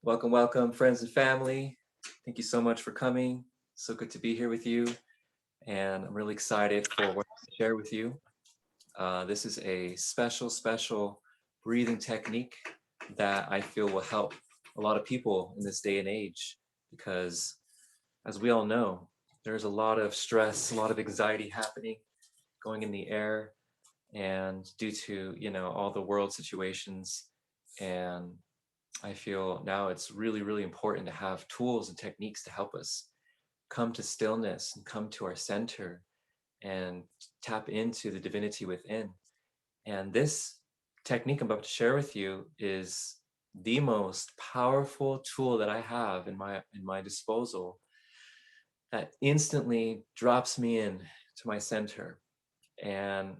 Welcome, welcome, friends and family. Thank you so much for coming. So good to be here with you. And I'm really excited for what to share with you. This is a special breathing technique that I feel will help a lot of people in this day and age because, as we all know, there's a lot of stress, a lot of anxiety happening going in the air, and due to all the world situations. And I feel now it's really important to have tools and techniques to help us come to stillness and come to our center and tap into the divinity within. And this technique I'm about to share with you is the most powerful tool that I have in my disposal that instantly drops me in to my center. And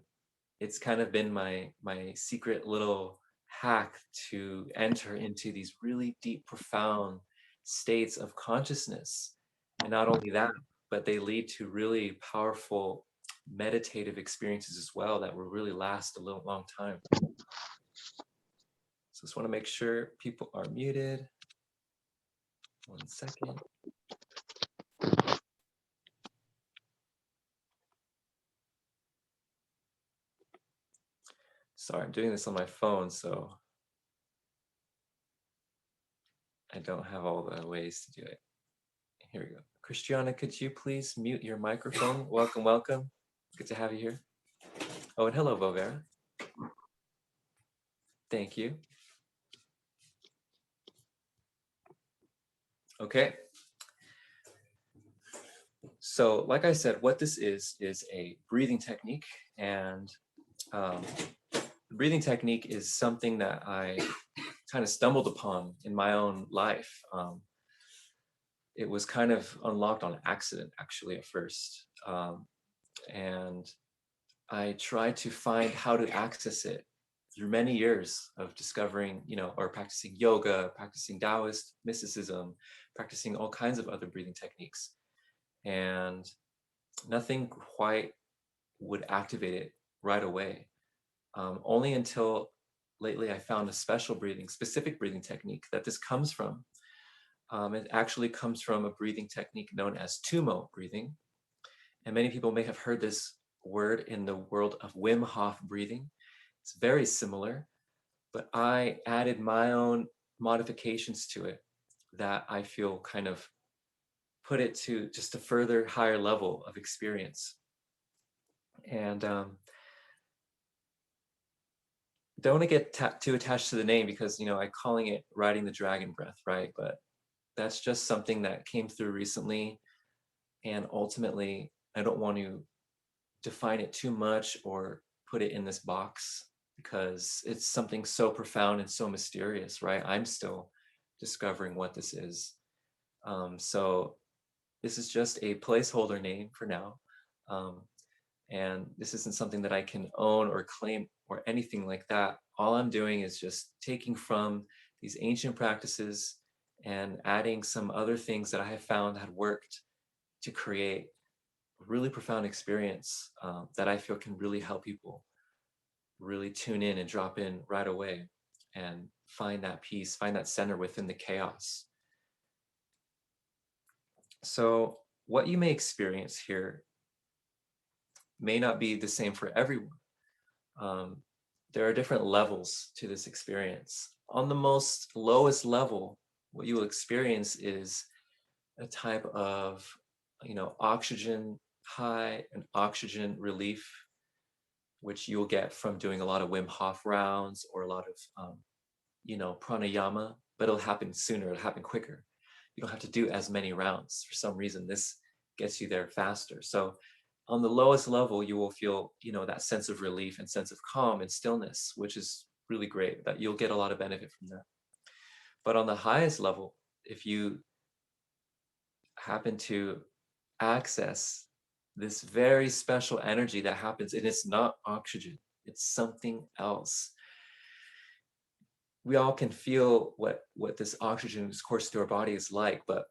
it's kind of been my secret little hack to enter into these really deep, profound states of consciousness. And not only that, but they lead to really powerful meditative experiences as well that will really last a little long time. So just want to make sure people are muted. 1 second. Sorry, I'm doing this on my phone, so I don't have all the ways to do it. Here we go. Christiana, could you please mute your microphone? Welcome, welcome. Good to have you here. Oh, and hello, Bovera. Thank you. Okay. So, like I said, what this is a breathing technique. And um, the breathing technique is something that I kind of stumbled upon in my own life. It was kind of unlocked on accident, actually, at first. And I tried to find how to access it through many years of discovering, or practicing yoga, practicing Taoist mysticism, practicing all kinds of other breathing techniques. And nothing quite would activate it right away. Only until lately I found a specific breathing technique that this comes from. It actually comes from a breathing technique known as Tumo breathing. And many people may have heard this word in the world of Wim Hof breathing. It's very similar, but I added my own modifications to it that I feel kind of put it to just a further higher level of experience. And don't want to get too attached to the name because I'm calling it riding the dragon breath, right? But that's just something that came through recently, and ultimately I don't want to define it too much or put it in this box because it's something so profound and so mysterious, right? I'm still discovering what this is. So this is just a placeholder name for now. Um, and this isn't something that I can own or claim or anything like that. All I'm doing is just taking from these ancient practices and adding some other things that I have found had worked to create a really profound experience that I feel can really help people really tune in and drop in right away and find that peace, find that center within the chaos. So, what you may experience here may not be the same for everyone. Um, there are different levels to this experience. On the most lowest level, what you will experience is a type of, oxygen high and oxygen relief, which you'll get from doing a lot of Wim Hof rounds or a lot of, pranayama, but it'll happen sooner, it'll happen quicker. You don't have to do as many rounds. For some reason, this gets you there faster. So on the lowest level, you will feel, that sense of relief and sense of calm and stillness, which is really great, that you'll get a lot of benefit from that. But on the highest level, if you happen to access this very special energy that happens, and it's not oxygen, it's something else. We all can feel what this oxygen course through our body is like, but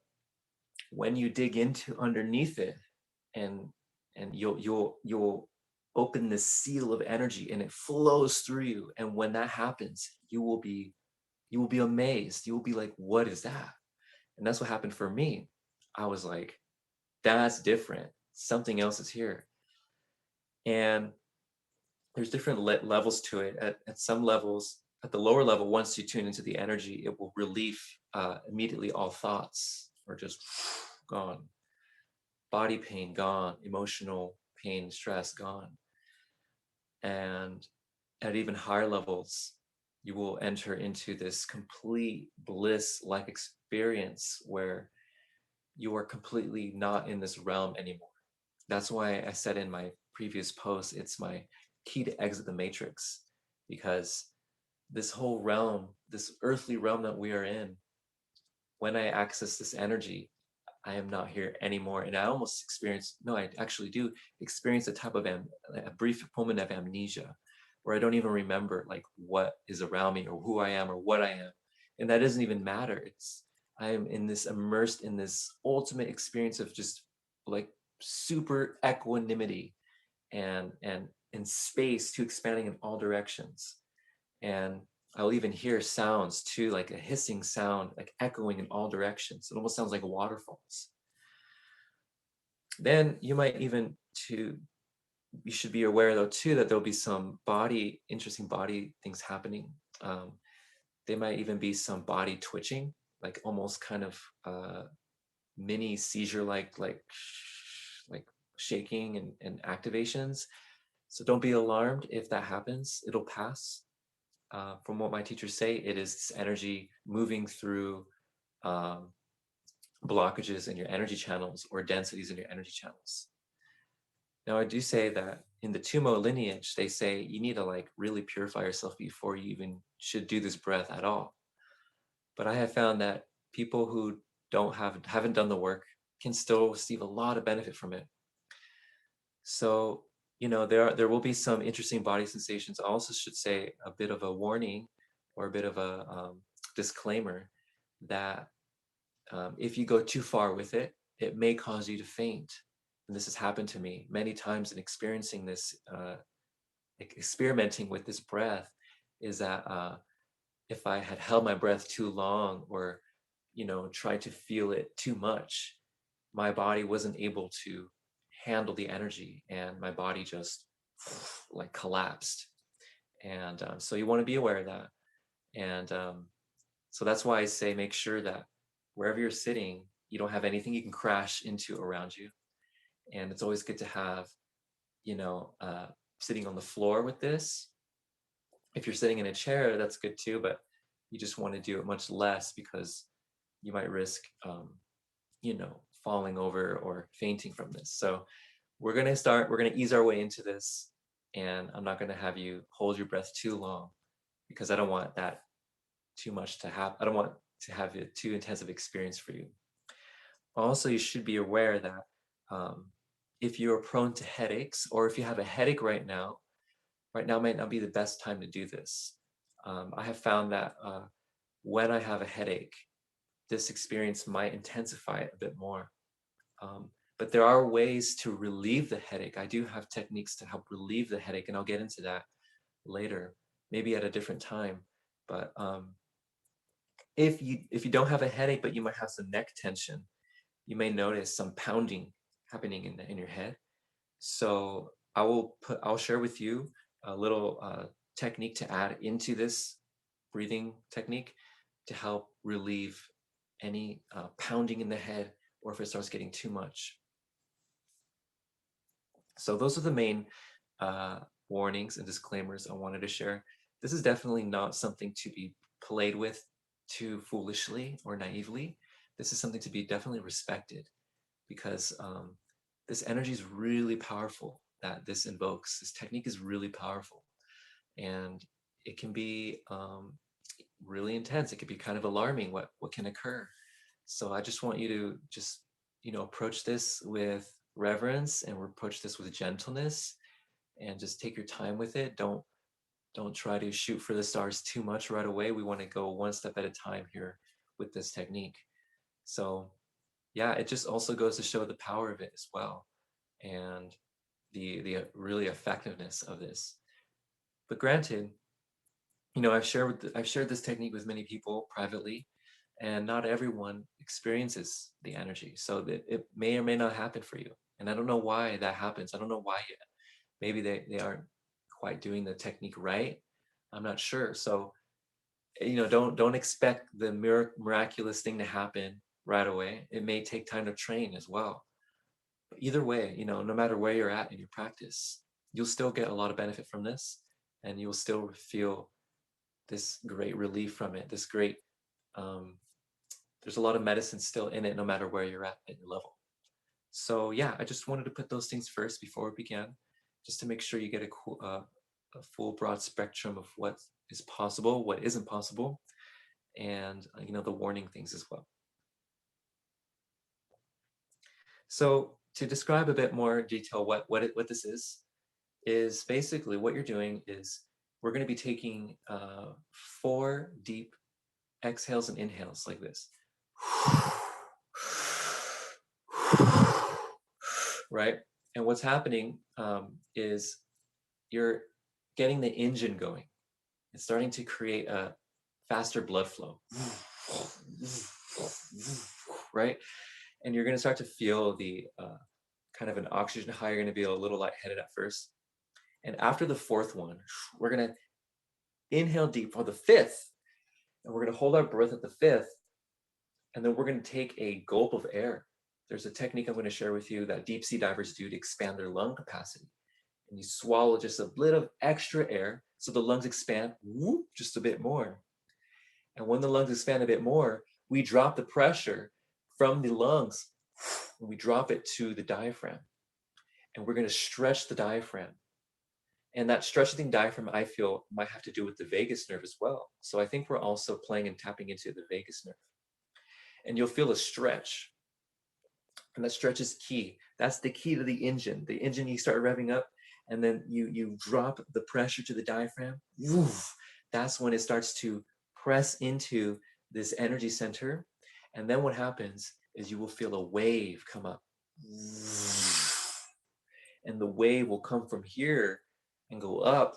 when you dig into underneath it, and you'll open this seal of energy and it flows through you, and when that happens, you will be You will be amazed. You will be like, what is that? And that's what happened for me. I was like, that's different. Something else is here. And there's different levels to it. At some levels, at the lower level, once you tune into the energy, it will relieve immediately all thoughts are just gone. Body pain gone, emotional pain, stress gone. And at even higher levels, you will enter into this complete bliss like experience where you are completely not in this realm anymore. That's why I said in my previous post, it's my key to exit the matrix, because this whole realm, this earthly realm that we are in, when I access this energy, I am not here anymore. And I almost experience, no, I actually do experience a type of a brief moment of amnesia where I don't even remember like what is around me or who I am or what I am. And that doesn't even matter. It's, I am in this immersed in this ultimate experience of just like super equanimity and in space to expanding in all directions. And I'll even hear sounds too, like a hissing sound, like echoing in all directions. It almost sounds like waterfalls. Then you might even to you should be aware though too that there'll be some interesting body things happening. Um, there might even be some body twitching, like almost kind of mini seizure like shaking and activations. So don't be alarmed if that happens. It'll pass. From what my teachers say, it is this energy moving through um, blockages in your energy channels or densities in your energy channels. Now, I do say that in the Tumo lineage, they say you need to like really purify yourself before you even should do this breath at all. But I have found that people who haven't done the work can still receive a lot of benefit from it. So, there will be some interesting body sensations. I also should say a bit of a warning or a bit of a disclaimer that if you go too far with it, it may cause you to faint. And this has happened to me many times in experiencing this, experimenting with this breath, is that if I had held my breath too long or, tried to feel it too much, my body wasn't able to handle the energy and my body just like collapsed. And so you want to be aware of that. And so that's why I say make sure that wherever you're sitting, you don't have anything you can crash into around you. And it's always good to have, you know, uh, sitting on the floor with this. If you're sitting in a chair, that's good too, but you just want to do it much less because you might risk, falling over or fainting from this. So we're going to ease our way into this. And I'm not going to have you hold your breath too long because I don't want that too much to happen. I don't want to have a too intensive experience for you. Also, you should be aware that um, if you're prone to headaches or if you have a headache right now might not be the best time to do this. I have found that when I have a headache, this experience might intensify it a bit more. Um, but there are ways to relieve the headache. I do have techniques to help relieve the headache, and I'll get into that later, maybe at a different time. But if you don't have a headache, but you might have some neck tension, you may notice some pounding happening in your head. So I'll share with you a little technique to add into this breathing technique to help relieve any pounding in the head or if it starts getting too much. So those are the main warnings and disclaimers I wanted to share. This is definitely not something to be played with too foolishly or naively. This is something to be definitely respected because this energy is really powerful that this invokes. This technique is really powerful and it can be really intense. It could be kind of alarming what can occur. So I just want you to just, approach this with reverence and approach this with gentleness and just take your time with it. Don't try to shoot for the stars too much right away. We want to go one step at a time here with this technique. So yeah, it just also goes to show the power of it as well and the really effectiveness of this. But granted, I've shared this technique with many people privately, and not everyone experiences the energy. So that it may or may not happen for you. And I don't know why that happens. I don't know why yet. Maybe they aren't quite doing the technique right. I'm not sure. So, don't expect the miraculous thing to happen right away. It may take time to train as well. But either way, no matter where you're at in your practice, you'll still get a lot of benefit from this, and you'll still feel this great relief from it, this great um, there's a lot of medicine still in it, no matter where you're at your level. So yeah, I just wanted to put those things first before we began, just to make sure you get a full broad spectrum of what is possible, what isn't possible, and the warning things as well. So to describe a bit more detail what this is basically what you're doing is we're going to be taking 4 deep exhales and inhales like this. Right? And what's happening is you're getting the engine going. It's starting to create a faster blood flow. Right? And you're going to start to feel the kind of an oxygen high. You're going to be a little lightheaded at first. And after the 4th one, we're going to inhale deep for the 5th. And we're going to hold our breath at the 5th. And then we're going to take a gulp of air. There's a technique I'm going to share with you that deep sea divers do to expand their lung capacity. And you swallow just a bit of extra air so the lungs expand just a bit more. And when the lungs expand a bit more, we drop the pressure from the lungs and we drop it to the diaphragm. And we're going to stretch the diaphragm. And that stretching diaphragm, I feel, might have to do with the vagus nerve as well. So I think we're also playing and tapping into the vagus nerve. And you'll feel a stretch. And that stretch is key. That's the key to the engine. The engine, you start revving up, and then you drop the pressure to the diaphragm. That's when it starts to press into this energy center. And then what happens is you will feel a wave come up. And the wave will come from here and go up,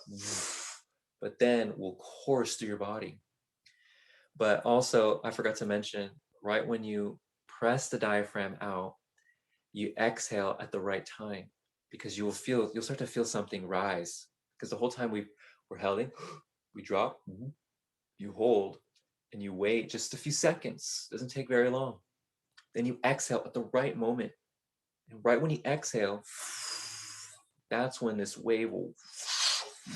but then will course through your body. But also, I forgot to mention, right when you press the diaphragm out, you exhale at the right time, because you'll start to feel something rise. Because the whole time we're holding, we drop, you hold, and you wait just a few seconds. Doesn't take very long. Then you exhale at the right moment. And right when you exhale, that's when this wave will. And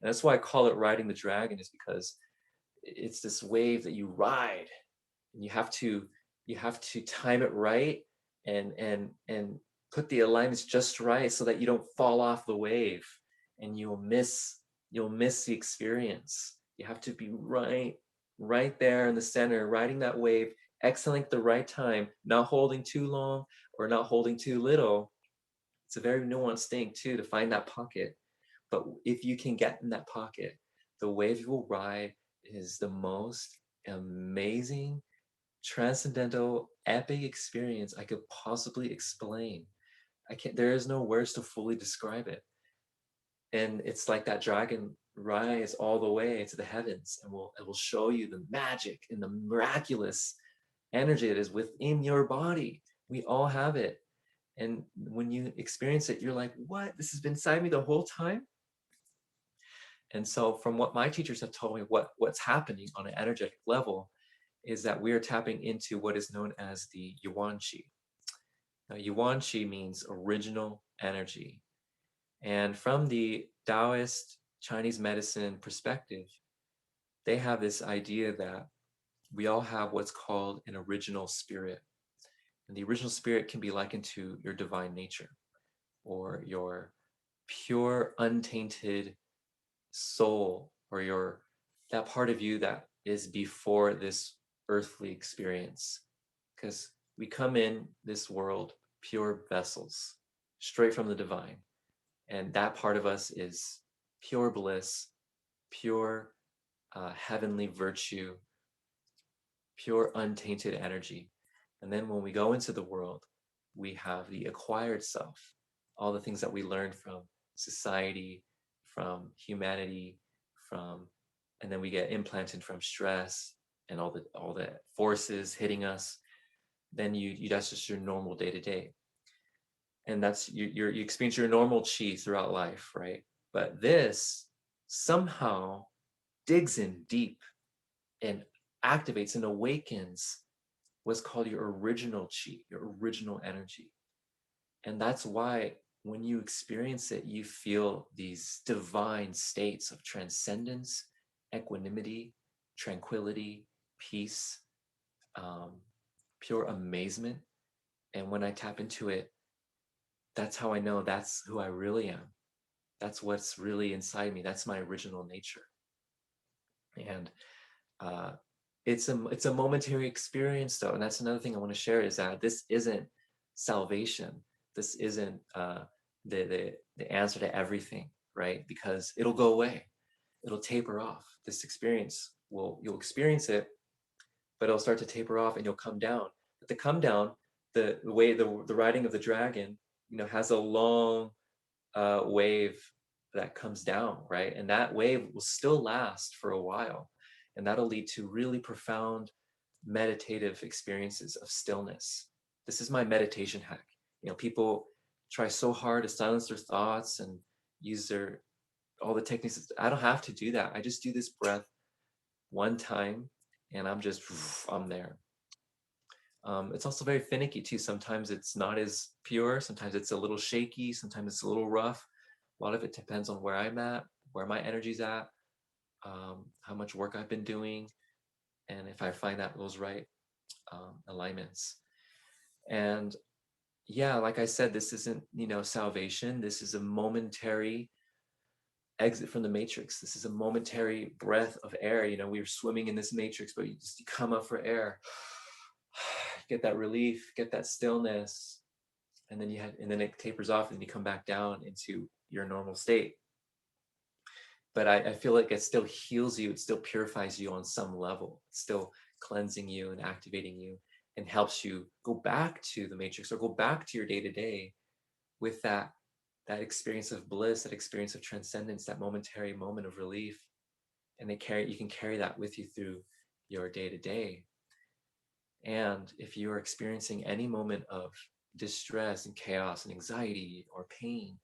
that's why I call it riding the dragon, is because it's this wave that you ride, and you have to time it right, and put the alignments just right so that you don't fall off the wave and you'll miss the experience. You have to be right there in the center, riding that wave, exhaling at the right time, not holding too long or not holding too little. It's a very nuanced thing too, to find that pocket. But if you can get in that pocket, the wave you will ride is the most amazing, transcendental, epic experience I could possibly explain. There is no words to fully describe it. And it's like that dragon rise all the way to the heavens, and it will show you the magic and the miraculous energy that is within your body. We all have it. And when you experience it, you're like, what? This has been inside me the whole time? And so from what my teachers have told me, what's happening on an energetic level is that we are tapping into what is known as the Yuan Qi. Now, Yuan Qi means original energy. And from the Taoist Chinese medicine perspective, they have this idea that we all have what's called an original spirit. And the original spirit can be likened to your divine nature, or your pure, untainted soul, or that part of you that is before this earthly experience. Because we come in this world pure vessels, straight from the divine. And that part of us is pure bliss, pure heavenly virtue, pure untainted energy. And then when we go into the world, we have the acquired self, all the things that we learned from society, from humanity, from, and then we get implanted from stress and all the forces hitting us, then you that's just your normal day to day, and that's you experience your normal chi throughout life, right? But this somehow digs in deep and activates and awakens what's called your original chi, your original energy. And that's why when you experience it, you feel these divine states of transcendence, equanimity, tranquility, peace, um, pure amazement. And when I tap into it, that's how I know that's who I really am. That's what's really inside me. That's my original nature. And uh, it's a momentary experience though, and that's another thing I want to share is that this isn't salvation. This isn't the answer to everything, right? Because it'll go away. It'll taper off. This experience will you'll experience it, but it'll start to taper off and you'll come down. But the come down, the way the riding of the dragon, has a long wave that comes down, right? And that wave will still last for a while. And that'll lead to really profound meditative experiences of stillness. This is my meditation hack. People try so hard to silence their thoughts and use all the techniques. I don't have to do that. I just do this breath one time and I'm there. It's also very finicky too. Sometimes it's not as pure. Sometimes it's a little shaky. Sometimes it's a little rough. A lot of it depends on where I'm at, where my energy's at, how much work I've been doing, and if I find that those right alignments. And yeah, like I said, this isn't salvation. This is a momentary exit from the matrix. This is a momentary breath of air. We were swimming in this matrix, but you come up for air, get that relief, get that stillness, and then it tapers off, and then you come back down into your normal state. But I feel like it still heals you, it still purifies you on some level. It's still cleansing you and activating you and helps you go back to the matrix or go back to your day-to-day with that experience of bliss, that experience of transcendence, that momentary moment of relief. And you can carry that with you through your day-to-day. And if you are experiencing any moment of distress and chaos and anxiety or pain,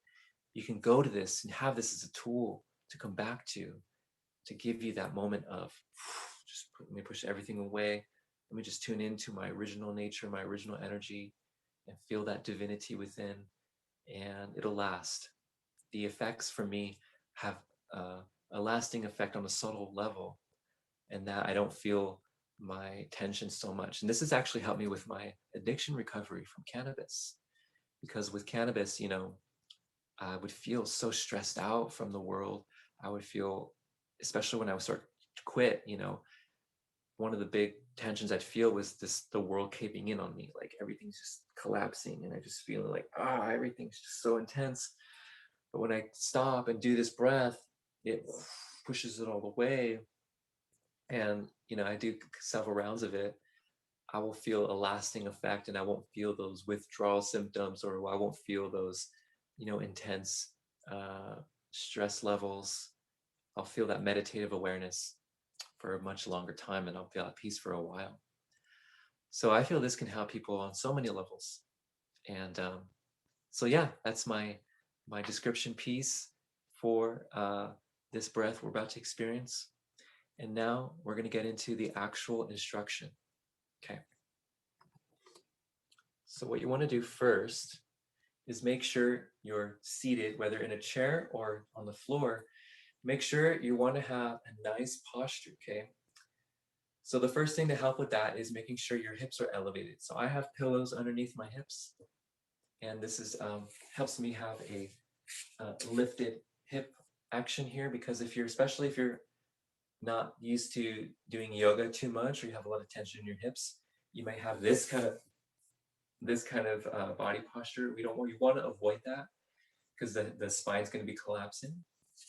you can go to this and have this as a tool to come back to give you that moment of let me push everything away. Let me just tune into my original nature, my original energy, and feel that divinity within, and it'll last. The effects for me have a lasting effect on a subtle level, and that I don't feel my tension so much. And this has actually helped me with my addiction recovery from cannabis, because with cannabis, I would feel so stressed out from the world. I would feel, especially when I would start to quit, one of the big tensions I'd feel was the world caving in on me. Like everything's just collapsing and I just feel like, everything's just so intense. But when I stop and do this breath, it pushes it all away. And, I do several rounds of it. I will feel a lasting effect and I won't feel those withdrawal symptoms, or I won't feel those, intense stress levels. I'll feel that meditative awareness for a much longer time, and I'll feel at peace for a while. So I feel this can help people on so many levels. And so yeah, that's my description piece for this breath we're about to experience. And now we're going to get into the actual instruction. Okay. So what you want to do first is make sure you're seated, whether in a chair or on the floor. Make sure you want to have a nice posture, okay? So the first thing to help with that is making sure your hips are elevated. So I have pillows underneath my hips, and this is helps me have a lifted hip action here, because especially if you're not used to doing yoga too much, or you have a lot of tension in your hips, you might have this kind of body posture. You want to avoid that, because the spine's going to be collapsing.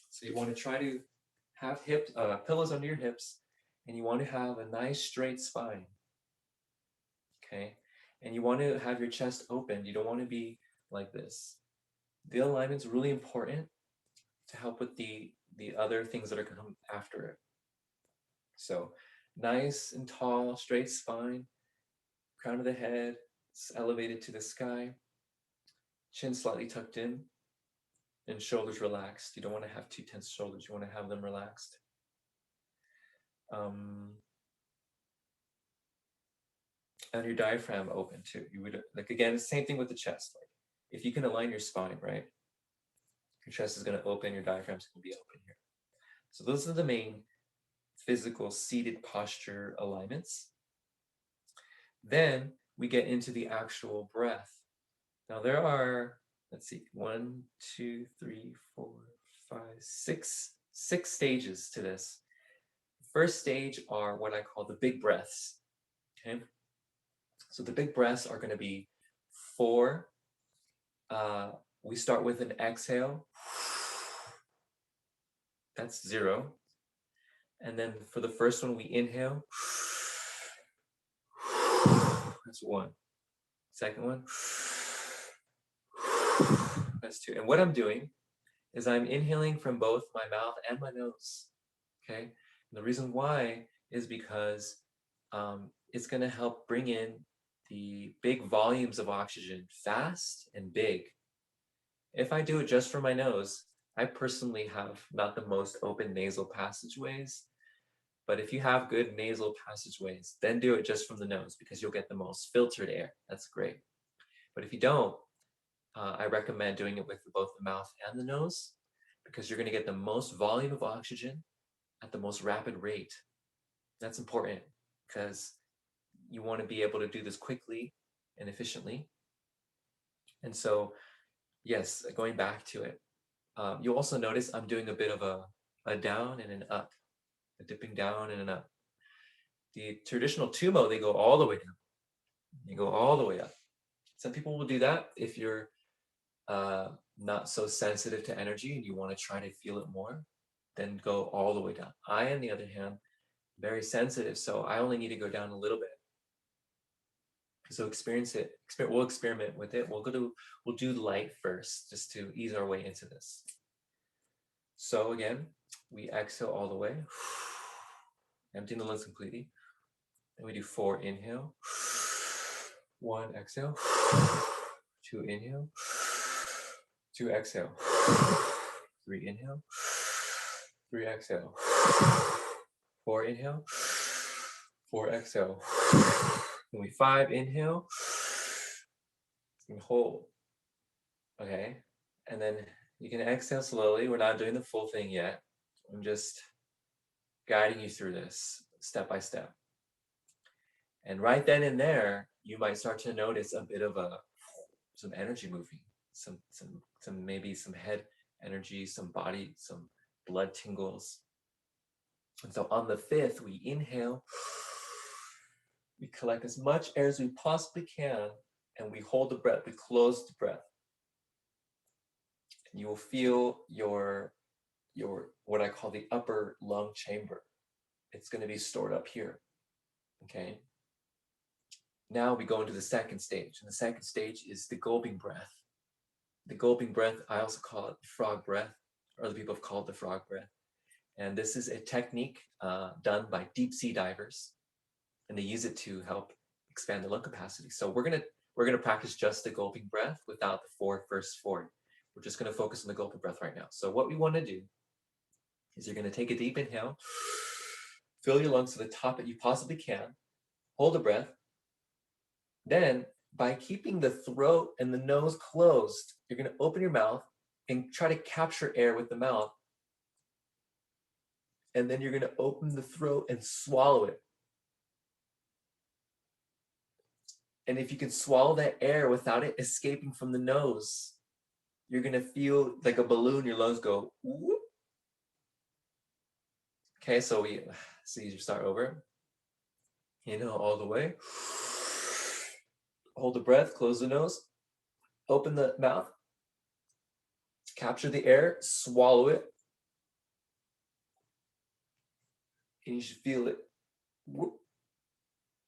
So you want to try to have pillows under your hips, and you want to have a nice straight spine. Okay, and you want to have your chest open. You don't want to be like this. The alignment's really important to help with the the other things that are going to come after it. So nice and tall, straight spine, crown of the head, it's elevated to the sky, chin slightly tucked in, and shoulders relaxed. You don't want to have too tense shoulders. You want to have them relaxed. And your diaphragm open too. You would, like, again, same thing with the chest. Like, if you can align your spine, right, your chest is going to open, your diaphragm's going to be open here. So those are the main physical seated posture alignments. Then we get into the actual breath. Now there are, let's see, 1, 2, 3, 4, 5, 6 stages to this. First stage are what I call the big breaths. Okay, so the big breaths are going to be 4. We start with an exhale. That's 0. And then for the first one, we inhale. That's 1. Second one. That's 2. And what I'm doing is I'm inhaling from both my mouth and my nose. Okay. And the reason why is because it's going to help bring in the big volumes of oxygen fast and big. If I do it just from my nose, I personally have not the most open nasal passageways. But if you have good nasal passageways, then do it just from the nose because you'll get the most filtered air. That's great. But if you don't, I recommend doing it with both the mouth and the nose because you're going to get the most volume of oxygen at the most rapid rate. That's important because you want to be able to do this quickly and efficiently. And so, yes, going back to it, you'll also notice I'm doing a bit of a down and an up, a dipping down and an up. The traditional Tumo, they go all the way down. You go all the way up. Some people will do that if you're not so sensitive to energy and you want to try to feel it more, then go all the way down. I, on the other hand, very sensitive, so I only need to go down a little bit. So experience it. We'll experiment with it. We'll do light first, just to ease our way into this. So again, we exhale all the way, emptying the lungs completely. Then we do 4 inhale, 1 exhale, 2 inhale, 2 exhale, 3 inhale, 3 exhale, 4 inhale, 4 exhale. Then we 5 inhale and hold. Okay, and then you can exhale slowly. We're not doing the full thing yet. I'm just guiding you through this step by step. And right then and there, you might start to notice a bit of some energy moving, some maybe some head energy, some body, some blood tingles. And so on the 5th, we inhale, we collect as much air as we possibly can, and we hold the breath, we close the breath. And you will feel your what I call the upper lung chamber. It's going to be stored up here. Okay. Now we go into the second stage, and the second stage is the gulping breath. The gulping breath, I also call it frog breath. Other people have called it the frog breath. And this is a technique done by deep sea divers, and they use it to help expand the lung capacity. So we're gonna practice just the gulping breath without the first four. We're just gonna focus on the gulping breath right now. So what we want to do is you're gonna take a deep inhale, fill your lungs to the top that you possibly can, hold the breath. Then, by keeping the throat and the nose closed, you're gonna open your mouth and try to capture air with the mouth. And then you're gonna open the throat and swallow it. And if you can swallow that air without it escaping from the nose, you're gonna feel like a balloon, your lungs go, whoop. Okay, so you start over. Inhale all the way. Hold the breath, close the nose, open the mouth, capture the air, swallow it. And you should feel it. Whoop.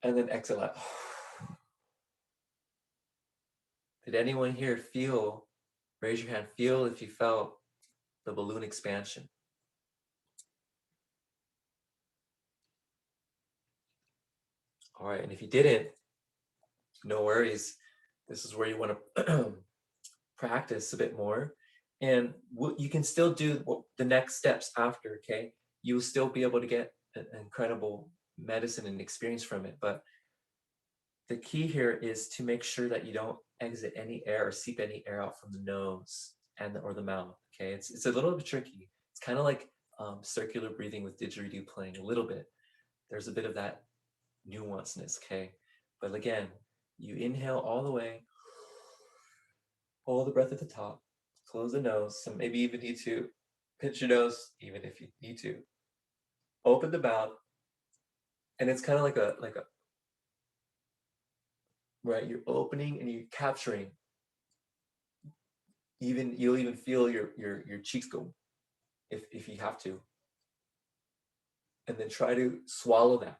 And then exhale out. Did anyone here raise your hand, feel if you felt the balloon expansion? All right, and if you didn't, no worries. This is where you want to practice a bit more. And you can still do the next steps after, okay? You'll still be able to get an incredible medicine and experience from it. But the key here is to make sure that you don't exit any air or seep any air out from the nose or the mouth, okay? It's a little bit tricky. It's kind of like circular breathing with didgeridoo playing a little bit. There's a bit of that nuanceness, okay? But again, you inhale all the way, hold the breath at the top, close the nose, so maybe even need to pinch your nose, even if you need to. Open the mouth, and it's kind of like a right, you're opening and you're capturing. You'll even feel your cheeks go if you have to. And then try to swallow that.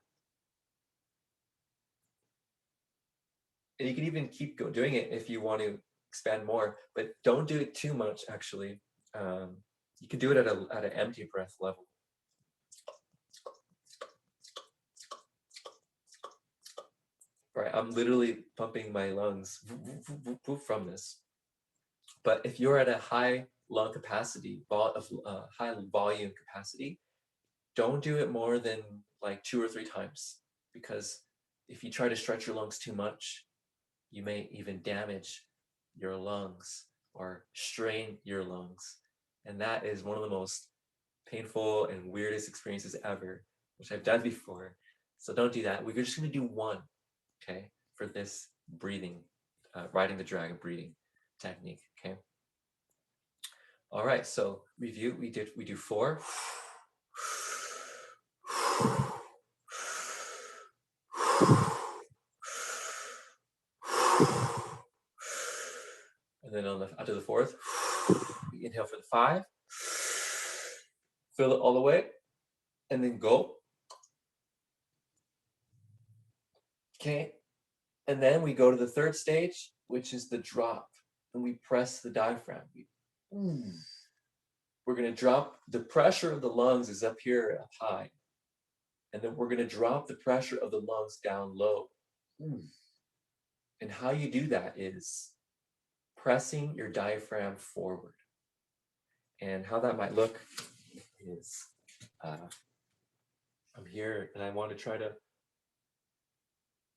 And you can even keep doing it if you want to expand more, but don't do it too much, actually. You can do it at an empty breath level. Right, I'm literally pumping my lungs from this. But if you're at a high lung capacity, high volume capacity, don't do it more than like 2 or 3 times, because if you try to stretch your lungs too much, you may even damage your lungs or strain your lungs. And that is one of the most painful and weirdest experiences ever, which I've done before. So don't do that. We're just going to do one, okay, for this breathing, riding the dragon breathing technique, okay? All right, so review, we do 4. And then after the 4th, we inhale for the 5, fill it all the way, and then go. Okay, and then we go to the 3rd stage, which is the drop, and we press the diaphragm. We're going to drop, the pressure of the lungs is up here, up high, and then we're going to drop the pressure of the lungs down low. And how you do that is pressing your diaphragm forward. And how that might look is I'm here and I want to try to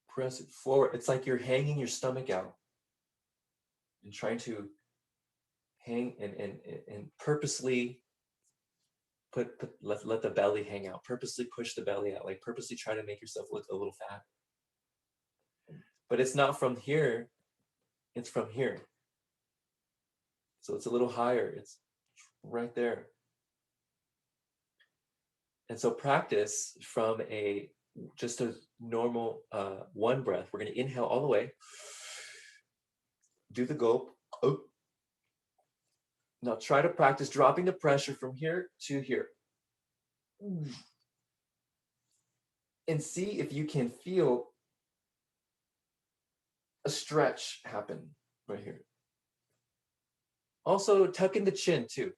press it forward. It's like you're hanging your stomach out and trying to hang and purposely let the belly hang out, purposely push the belly out, like purposely try to make yourself look a little fat. But it's not from here, it's from here. So it's a little higher, it's right there. And so practice from just a normal 1 breath. We're going to inhale all the way, do the gulp. Oh. Now try to practice dropping the pressure from here to here. And see if you can feel a stretch happen right here. Also, tuck in the chin too.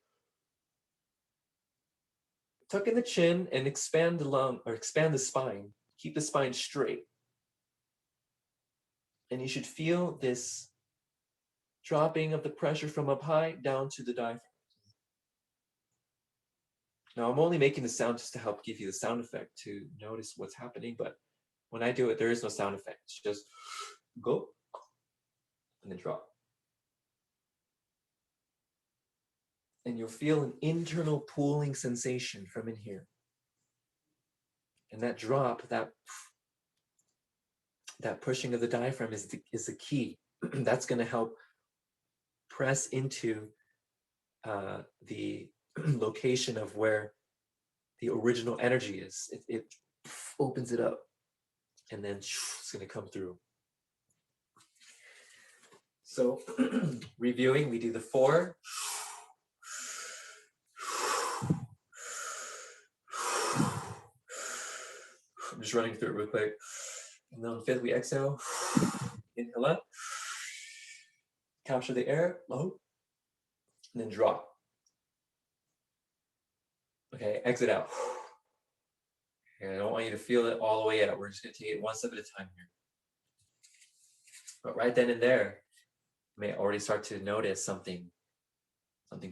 Tuck in the chin and expand the lung, or expand the spine. Keep the spine straight. And you should feel this dropping of the pressure from up high down to the diaphragm. Now, I'm only making the sound just to help give you the sound effect to notice what's happening, but when I do it, there is no sound effect. It's just go and then drop. And you'll feel an internal pooling sensation from in here. And that drop, that pushing of the diaphragm is the key. That's going to help press into the location of where the original energy is. It opens it up, and then it's going to come through. So reviewing, we do the 4. I'm just running through it real quick. And then on the 5th, we exhale. Inhale up. Capture the air, low, and then drop. Okay, exit out. And I don't want you to feel it all the way out. We're just going to take it one step at a time here. But right then and there, you may already start to notice something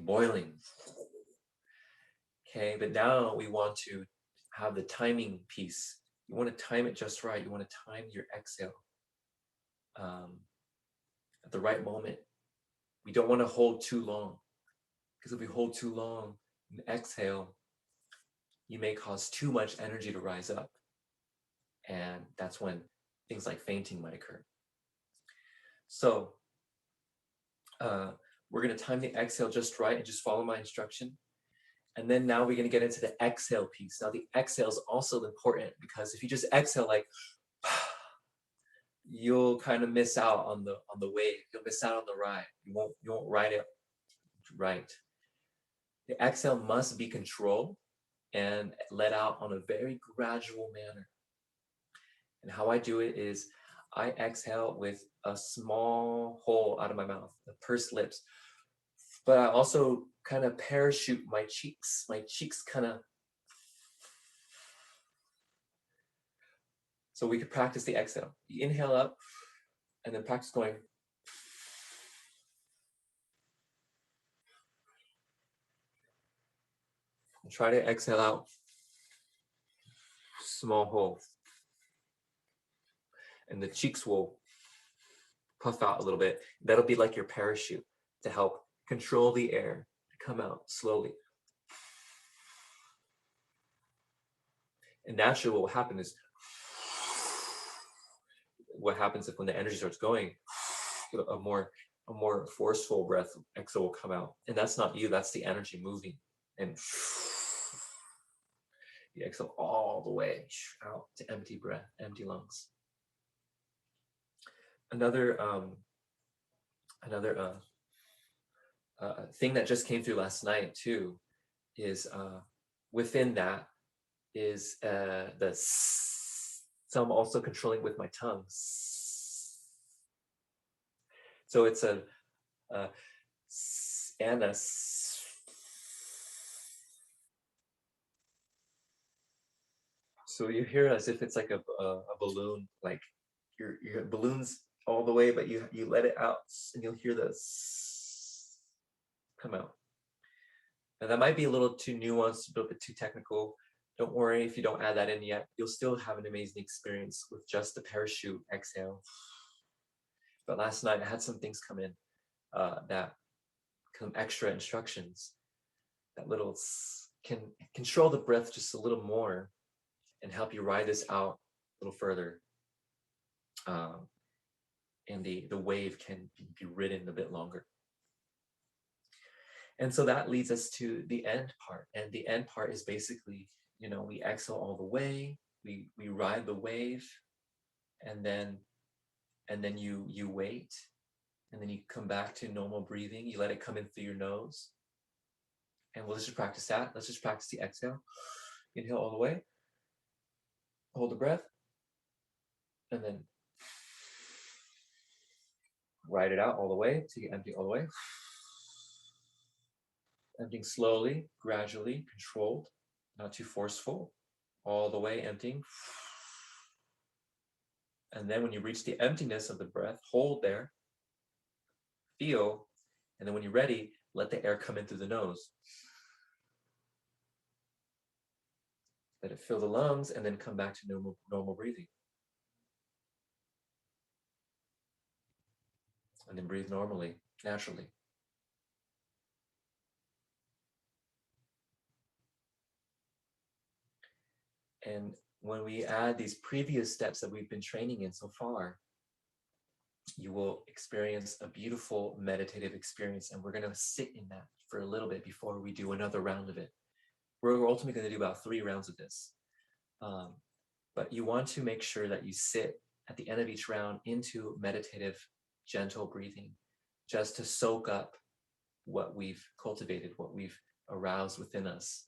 boiling. Okay, but now we want to have the timing piece. You want to time it just right. You want to time your exhale at the right moment. We don't want to hold too long, because if we hold too long and exhale, you may cause too much energy to rise up. And that's when things like fainting might occur. So we're going to time the exhale just right and just follow my instruction. And then now we're going to get into the exhale piece. Now the exhale is also important, because if you just exhale like, you'll kind of miss out on the wave. You'll miss out on the ride. You won't ride it right. The exhale must be controlled and let out on a very gradual manner. And how I do it is I exhale with a small hole out of my mouth, the pursed lips. But I also kind of parachute my cheeks. My cheeks kind of. So we could practice the exhale. You inhale up and then practice going. And try to exhale out. Small hole. And the cheeks will puff out a little bit. That'll be like your parachute to help control the air to come out slowly. And naturally what will happen is, what happens if when the energy starts going, a more forceful breath exhale will come out. And that's not you, that's the energy moving. And you exhale all the way out to empty breath, empty lungs. Another thing that just came through last night too is within that is the so I'm also controlling with my tongue. So it's a and a. So you hear as if it's like a balloon, like your balloon's all the way, but you let it out and you'll hear this come out. Now that might be a little too nuanced, a little bit too technical. Don't worry if you don't add that in yet. You'll still have an amazing experience with just the parachute exhale. But last night I had some things come in that come extra instructions that little can control the breath just a little more and help you ride this out a little further. And the wave can be ridden a bit longer. And so that leads us to the end part. And the end part is basically, we exhale all the way, we ride the wave, and then you wait, and then you come back to normal breathing. You let it come in through your nose. And we'll just practice that. Let's just practice the exhale. Inhale all the way. Hold the breath. And then ride it out all the way till you empty all the way. Emptying slowly, gradually, controlled, not too forceful. All the way emptying. And then when you reach the emptiness of the breath, hold there, feel, and then when you're ready, let the air come in through the nose. Let it fill the lungs and then come back to normal breathing. And then breathe normally, naturally. And when we add these previous steps that we've been training in so far, you will experience a beautiful meditative experience. And we're going to sit in that for a little bit before we do another round of it. We're ultimately going to do about 3 rounds of this. But you want to make sure that you sit at the end of each round into meditative, gentle breathing, just to soak up what we've cultivated, what we've aroused within us.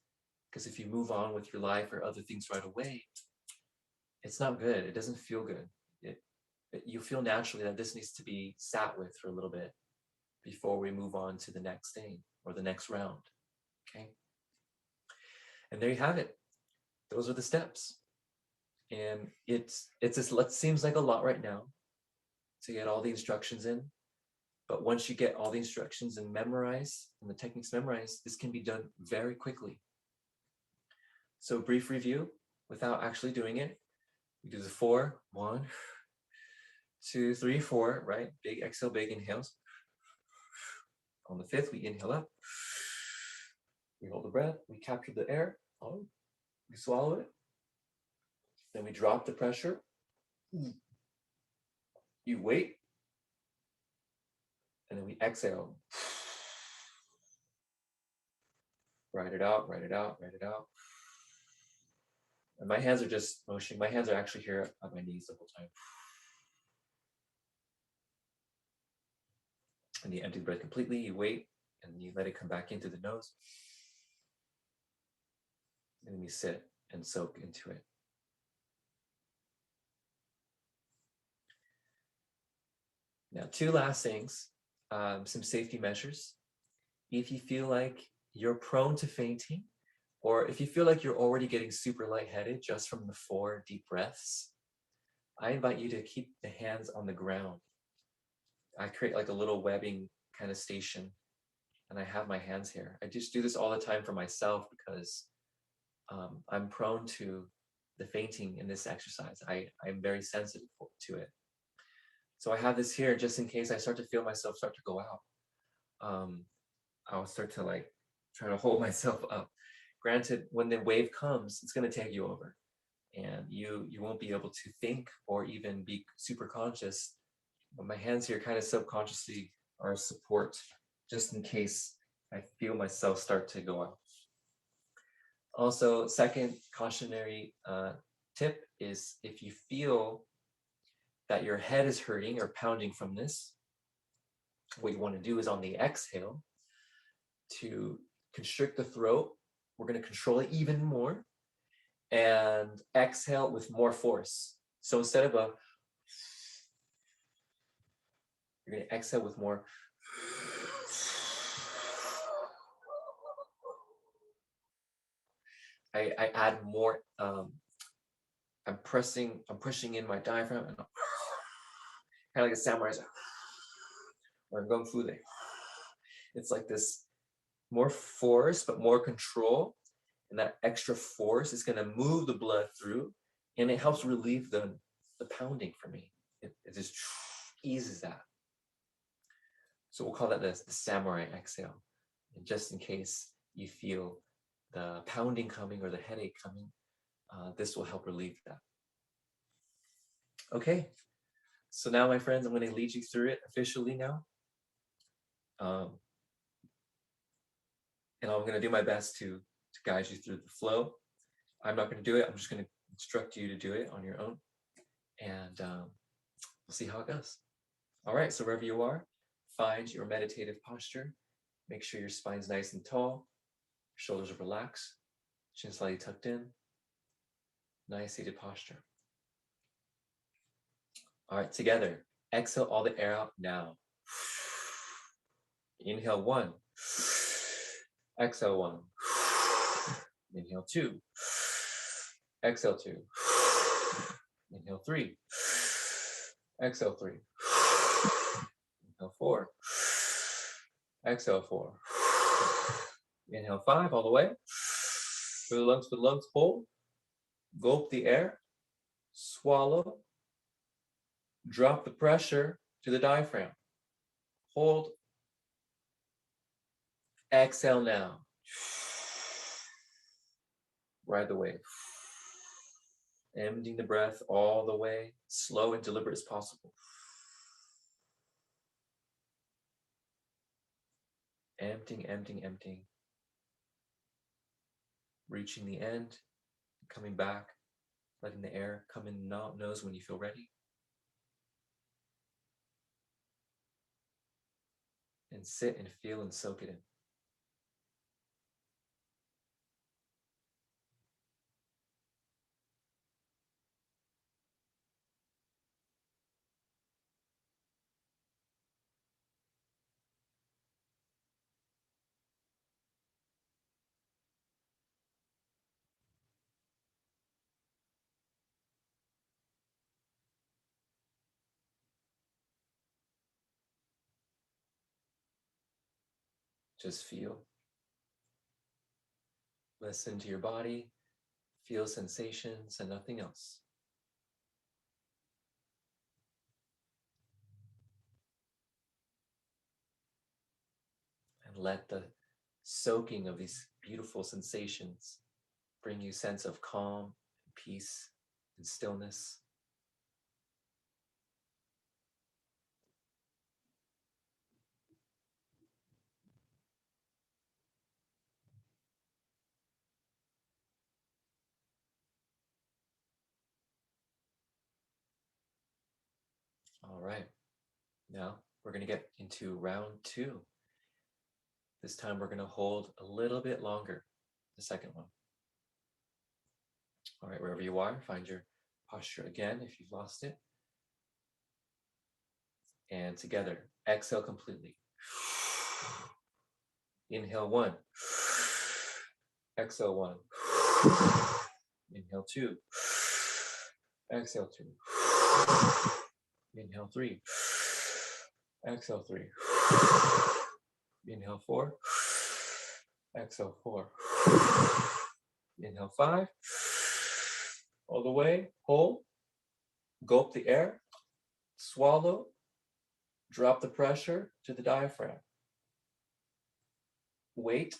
Because if you move on with your life or other things right away, it's not good. It doesn't feel good. You feel naturally that this needs to be sat with for a little bit before we move on to the next thing or the next round. Okay. And there you have it. Those are the steps. And it's just seems like a lot right now to get all the instructions in. But once you get all the instructions and memorize and the techniques memorized, this can be done very quickly. So brief review without actually doing it. We do the 4, 1, 2, 3, 4, right? Big exhale, big inhales. On the 5th, we inhale up. We hold the breath. We capture the air. We swallow it. Then we drop the pressure. You wait. And then we exhale. Write it out, write it out, write it out. And my hands are just motioning. My hands are actually here on my knees the whole time. And you empty the breath completely. You wait and you let it come back in through the nose. And then you sit and soak into it. Now, 2 last things, some safety measures. If you feel like you're prone to fainting, or if you feel like you're already getting super lightheaded just from the 4 deep breaths, I invite you to keep the hands on the ground. I create like a little webbing kind of station, and I have my hands here. I just do this all the time for myself because I'm prone to the fainting in this exercise. I'm very sensitive to it. So I have this here just in case I start to feel myself start to go out. I'll start to like try to hold myself up. Granted, when the wave comes, it's going to take you over, and you won't be able to think or even be super conscious. But my hands here kind of subconsciously are support, just in case I feel myself start to go out. Also, second cautionary tip is if you feel that your head is hurting or pounding from this, what you want to do is on the exhale to constrict the throat. We're going to control it even more and exhale with more force. So instead of you're going to exhale with more. I add more. I'm pushing in my diaphragm, and kind of like a samurai or Kung Fu. It's like this more force, but more control. And that extra force is going to move the blood through, and it helps relieve the pounding for me. It just eases that. So we'll call that the samurai exhale. And just in case you feel the pounding coming or the headache coming, this will help relieve that. Okay, so now, my friends, I'm going to lead you through it officially now. And I'm going to do my best to guide you through the flow. I'm not going to do it. I'm just going to instruct you to do it on your own. And we'll see how it goes. All right, so wherever you are, find your meditative posture. Make sure your spine's nice and tall. Shoulders are relaxed. Chin slightly tucked in. Nice seated posture. All right, together. Exhale all the air out now. Inhale 1. Exhale 1. Inhale 2. Exhale 2. Inhale 3. Exhale 3. Inhale 4. Exhale 4. Inhale 5 all the way. For the lungs, hold. Gulp the air. Swallow. Drop the pressure to the diaphragm. Hold. Exhale now. Ride the wave. Emptying the breath all the way, slow and deliberate as possible. Emptying, emptying, emptying. Reaching the end, coming back, letting the air come in the nose when you feel ready. And sit and feel and soak it in. Just feel. Listen to your body, feel sensations and nothing else. And let the soaking of these beautiful sensations bring you sense of calm, peace, and stillness. All right. Now we're going to get into round 2. This time we're going to hold a little bit longer, the second one. All right, wherever you are, find your posture again if you've lost it. And together, exhale completely. Inhale 1. Exhale 1. Inhale 2. Exhale 2. Inhale 3. Exhale 3. Inhale 4. Exhale 4. Inhale 5. All the way. Hold. Gulp the air. Swallow. Drop the pressure to the diaphragm. Wait.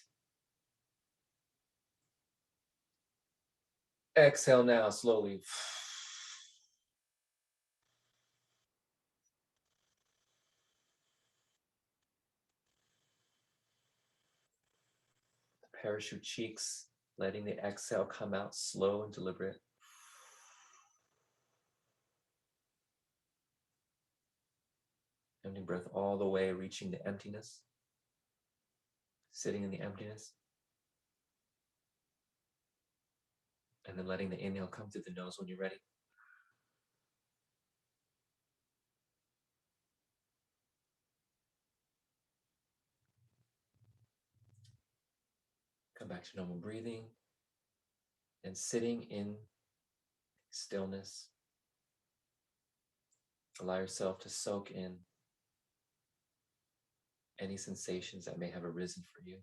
Exhale now slowly. Parachute cheeks, letting the exhale come out slow and deliberate. Empty breath all the way, reaching the emptiness. Sitting in the emptiness. And then letting the inhale come through the nose when you're ready. Come back to normal breathing and sitting in stillness. Allow yourself to soak in any sensations that may have arisen for you.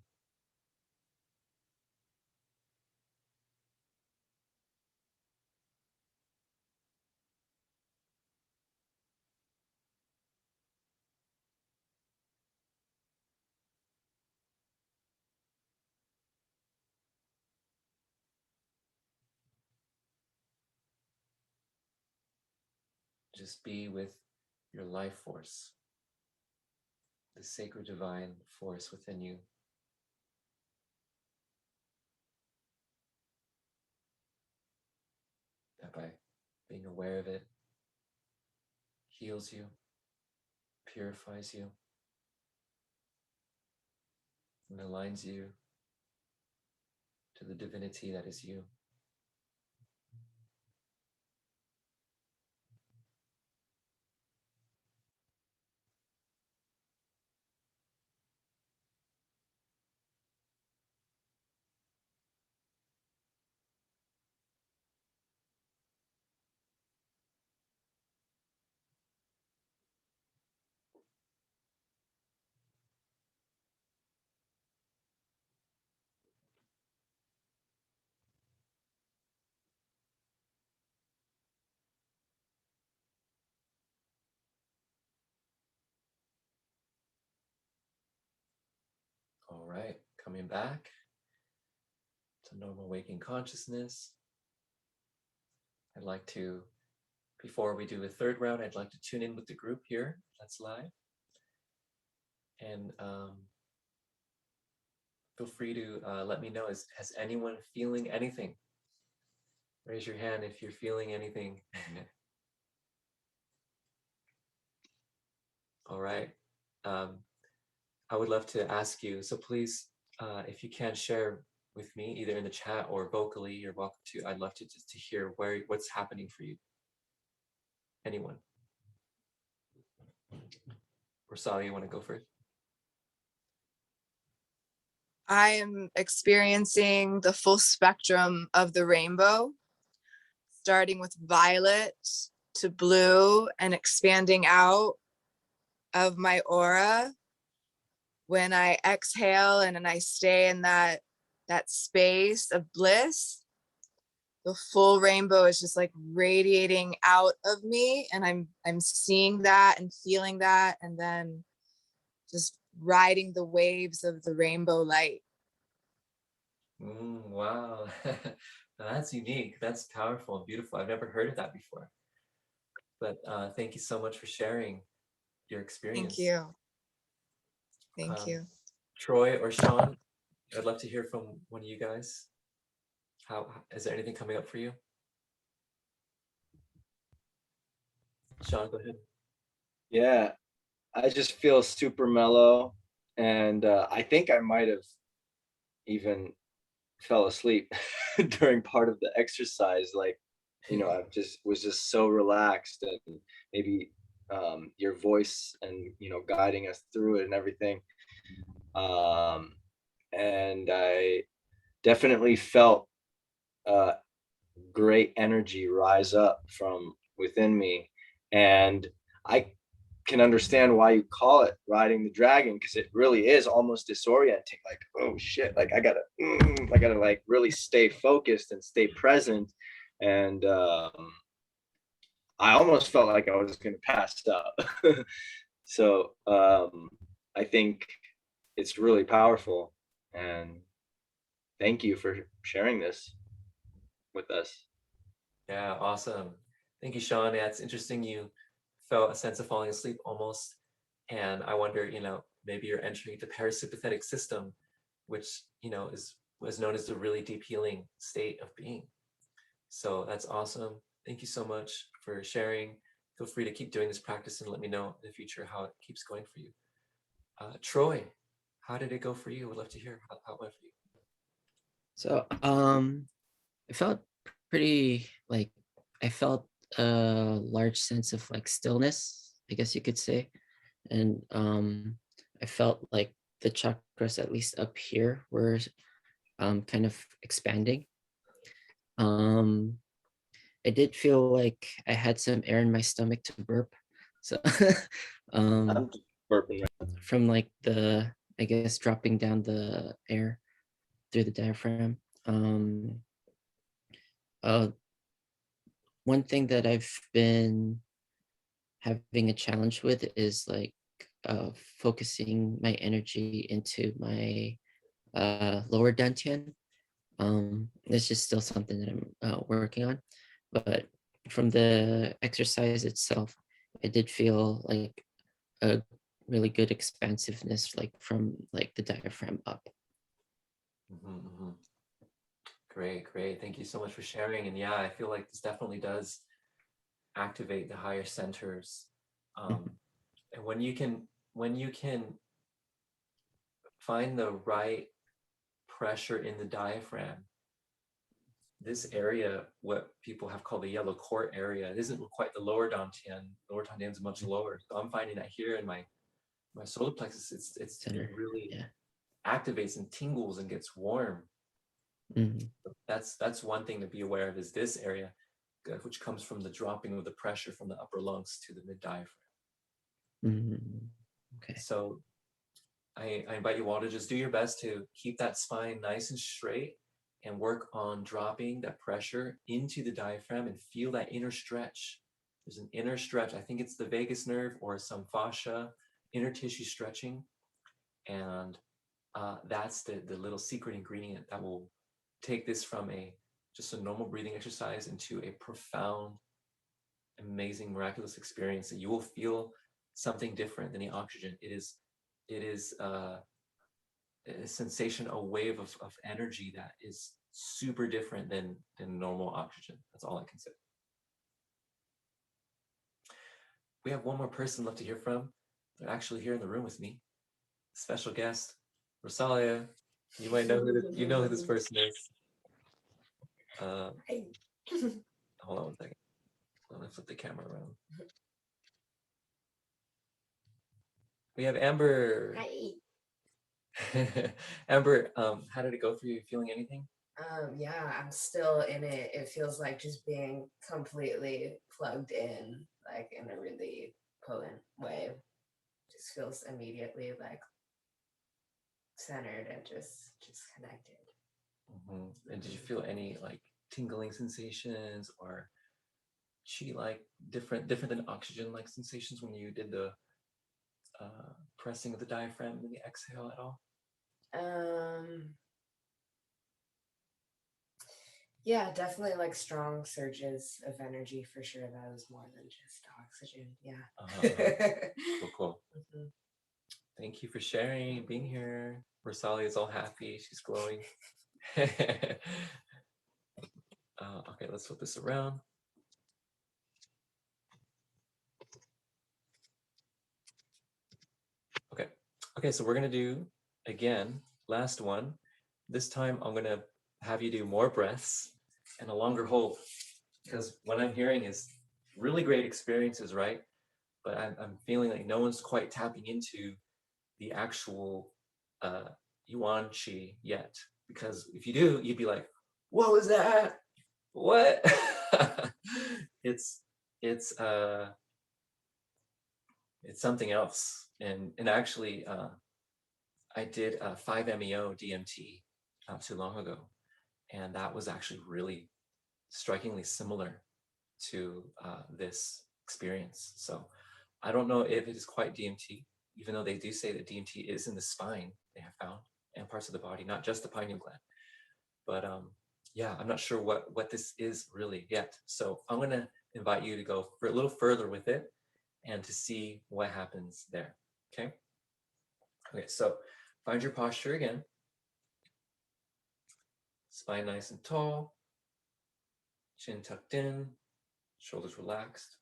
Just be with your life force, the sacred divine force within you. That by being aware of it, heals you, purifies you, and aligns you to the divinity that is you. All right, coming back to normal waking consciousness. I'd like to, before we do a third round, I'd like to tune in with the group here. Let's live. And feel free to let me know, has anyone feeling anything? Raise your hand if you're feeling anything. All right. I would love to ask you, so please, if you can share with me, either in the chat or vocally, you're welcome to. I'd love to just to hear what's happening for you. Anyone? Rosalia, you want to go first? I am experiencing the full spectrum of the rainbow, starting with violet to blue and expanding out of my aura when I exhale and then I stay in that space of bliss, the full rainbow is just like radiating out of me, and I'm seeing that and feeling that, and then just riding the waves of the rainbow light. Wow. That's unique. That's powerful and beautiful. I've never heard of that before. But thank you so much for sharing your Thank experience. you. Thank Um, you. Troy or Sean, I'd love to hear from one of you guys. How is there anything coming up for you? Sean, go ahead. Yeah, I just feel super mellow, and I think I might have even fell asleep during part of the exercise. Like, I just was just so relaxed, and maybe your voice and guiding us through it and everything. Um, and I definitely felt uh, great energy rise up from within me, and I can understand why you call it riding the dragon, because it really is almost disorienting. Like, oh shit, like I gotta like really stay focused and stay present. And I almost felt like I was gonna pass out. So I think it's really powerful, and thank you for sharing this with us. Yeah, awesome. Thank you, Sean. Yeah, it's interesting you felt a sense of falling asleep almost. And I wonder, maybe you're entering the parasympathetic system, which, is was known as the really deep healing state of being. So that's awesome. Thank you so much for sharing. Feel free to keep doing this practice and let me know in the future how it keeps going for you. Troy, how did it go for you? Would love to hear how it went for you. So I felt pretty like I felt a large sense of like stillness, I guess you could say. And I felt like the chakras, at least up here, were kind of expanding. Um I did feel like I had some air in my stomach to burp. So I'm um just burping. from like the, I guess, dropping down the air through the diaphragm. Uh One thing that I've been having a challenge with is like focusing my energy into my lower dantian. It's just still something that I'm working on, but from the exercise itself, I did feel like a really good expansiveness, like from like the diaphragm up. Mhm. Great, great. Thank you so much for sharing. And yeah, I feel like this definitely does activate the higher centers. And when you can find the right pressure in the diaphragm, this area, what people have called the yellow court area, it isn't quite the lower dantian. Lower dantian is much lower. So I'm finding that here in my solar plexus, it Center, really yeah. activates and tingles and gets warm. Mhm. That's one thing to be aware of, is this area, which comes from the dropping of the pressure from the upper lungs to the mid diaphragm. Mhm. Okay. So I invite you all to just do your best to keep that spine nice and straight and work on dropping that pressure into the diaphragm and feel that inner stretch. There's an inner stretch. I think it's the vagus nerve or some fascia, inner tissue stretching. And that's the little secret ingredient that will take this from just a normal breathing exercise into a profound, amazing, miraculous experience that you will feel something different than the oxygen. It is a sensation, a wave of energy that is super different than normal oxygen. That's all I can say. We have one more person left to hear from. They're actually here in the room with me. Special guest, Rosalia. You might know who this person is. Hold on one second. I'm gonna flip the camera around. We have Amber. Hi. Amber, how did it go for you? Feeling anything? Yeah, I'm still in it. It feels like just being completely plugged in, like in a really potent way. Just feels immediately like centered and just connected. Mhm. And did you feel any like tingling sensations or chi like different than oxygen like sensations when you did the pressing of the diaphragm and the exhale at all? Um, yeah, definitely like strong surges of energy for sure. That was more than just oxygen. Yeah. Cool, cool. Mhm. Thank you for sharing, being here. Rosalia is all happy. She's glowing. Okay, let's flip this around. Okay. Okay, so we're gonna do again, last one. This time I'm gonna have you do more breaths and a longer hold. Because what I'm hearing is really great experiences, right? But I'm feeling like no one's quite tapping into the actual Yuan Qi yet. Because if you do, you'd be like, what was that? What? it's it's uh it's something else. And actually I did 5-MeO DMT not too long ago. And that was actually really strikingly similar to this experience. So I don't know if it is quite DMT, even though they do say that DMT is in the spine, they have found, and parts of the body, not just the pineal gland. But yeah, I'm not sure what this is really yet. So I'm gonna invite you to go for a little further with it and to see what happens there. Okay. Okay, so find your posture again. Spine nice and tall, chin tucked in, shoulders relaxed.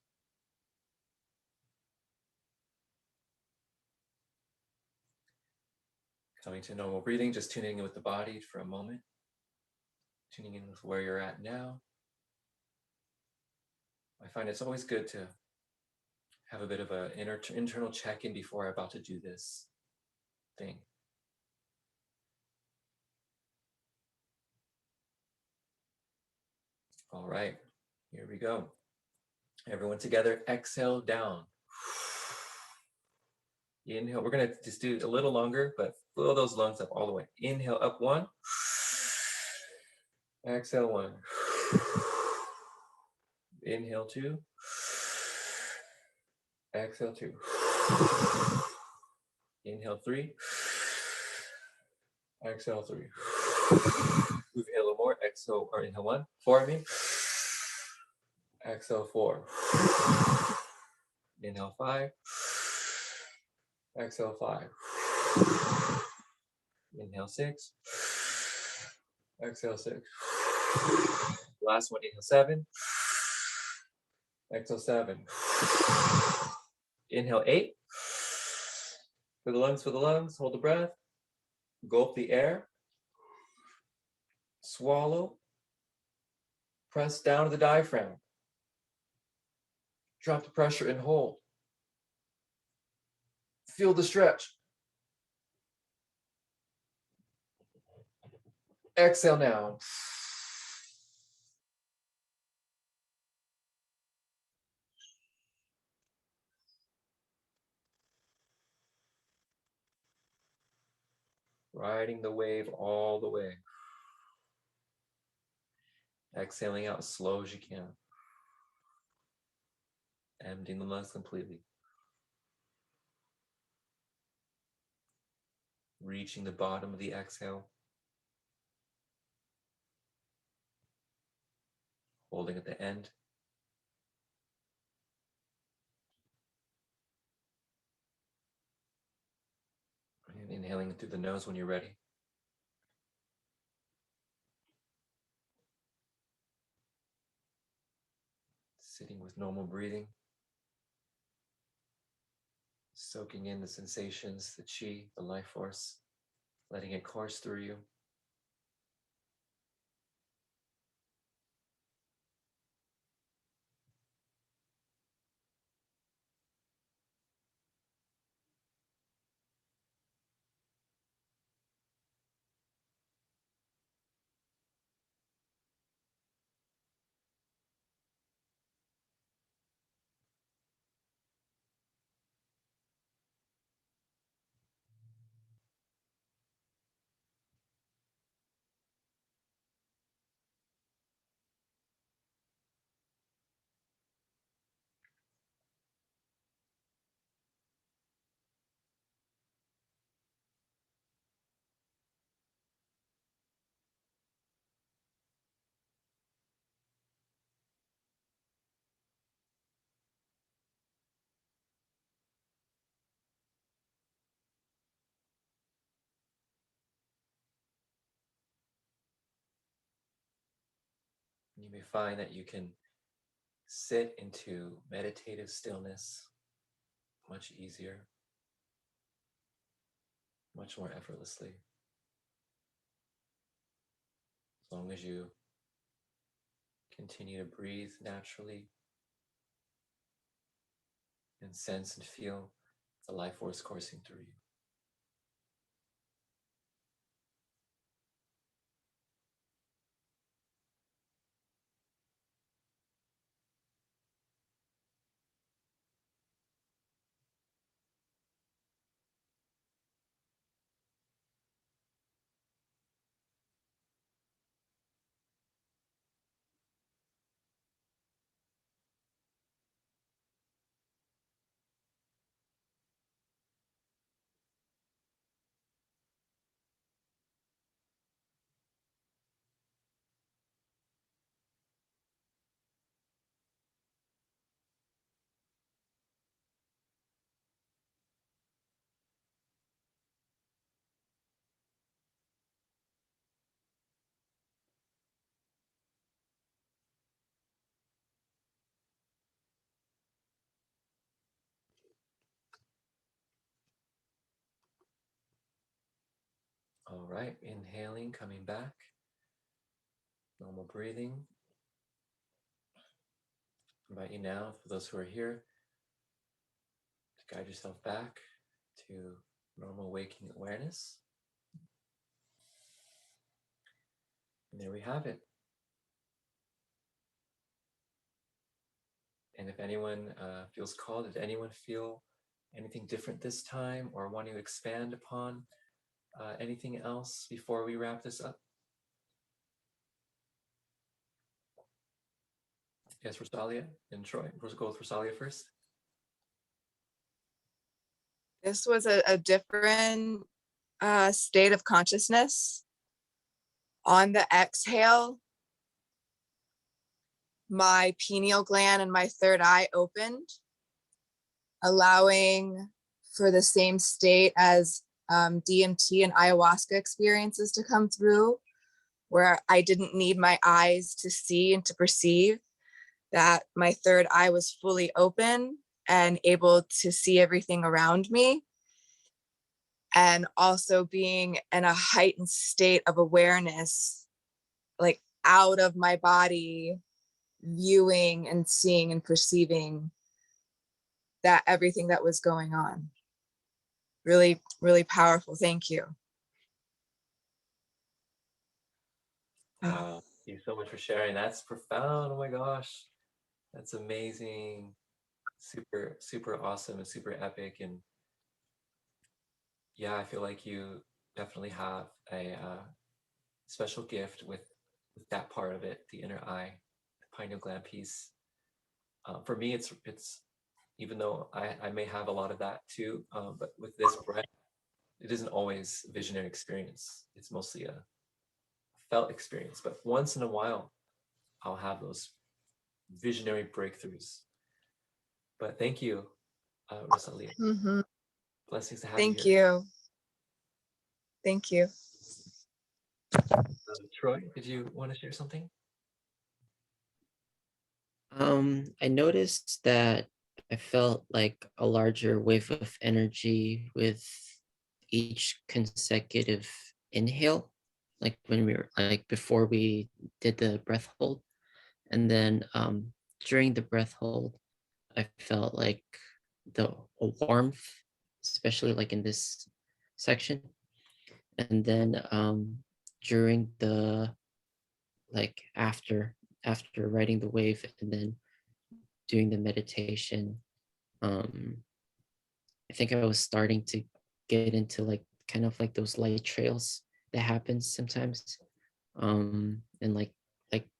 Coming to normal breathing, just tuning in with the body for a moment. Tuning in with where you're at now. I find it's always good to have a bit of an internal check-in before I'm about to do this thing. All right, here we go. Everyone together, exhale down. Inhale, we're gonna just do a little longer, but fill those lungs up all the way. Inhale up 1. Exhale 1. Inhale 2. Exhale 2. Inhale 3. Exhale 3. Move inhale a little more. Exhale or inhale 1. 4, I mean. Exhale 4. Inhale 5. Exhale 5. Inhale 6. Exhale 6. Last one, inhale 7. Exhale 7. Inhale 8. For the lungs, hold the breath. Gulp the air. Swallow. Press down to the diaphragm. Drop the pressure and hold. Feel the stretch. Exhale now. Riding the wave all the way. Exhaling out as slow as you can. Emptying the lungs completely. Reaching the bottom of the exhale. Holding at the end. And inhaling through the nose when you're ready. Sitting with normal breathing. Soaking in the sensations, the chi, the life force, letting it course through you. You may find that you can sit into meditative stillness much easier, much more effortlessly, as long as you continue to breathe naturally and sense and feel the life force coursing through you. All right, inhaling, coming back, normal breathing. I invite you now, for those who are here, to guide yourself back to normal waking awareness. And there we have it. And if anyone feels called, did anyone feel anything different this time or want to expand upon anything else before we wrap this up? Yes, Rosalia and Troy. We'll go with Rosalia first. This was a different state of consciousness. On the exhale, my pineal gland and my third eye opened, allowing for the same state as DMT and ayahuasca experiences to come through, where I didn't need my eyes to see and to perceive, that my third eye was fully open and able to see everything around me. And also being in a heightened state of awareness, like out of my body, viewing and seeing and perceiving that everything that was going on. Really, really powerful. Thank you. Wow, thank you so much for sharing. That's profound. Oh my gosh, that's amazing. Super, super awesome and super epic. And yeah, I feel like you definitely have a special gift with that part of it, the inner eye, the pineal gland piece. For me, it's even though I may have a lot of that too, but with this breath, it isn't always a visionary experience. It's mostly a felt experience. But once in a while, I'll have those visionary breakthroughs. But thank you, Rosalia. Mhm. Blessings to have Thank you here. you. Thank you. Troy, did you want to share something? I noticed that I felt like a larger wave of energy with each consecutive inhale, like when we were like before we did the breath hold. And then during the breath hold, I felt like a warmth, especially like in this section. And then during the like after riding the wave and then doing the meditation, I think I was starting to get into like kind of like those light trails that happens sometimes, and like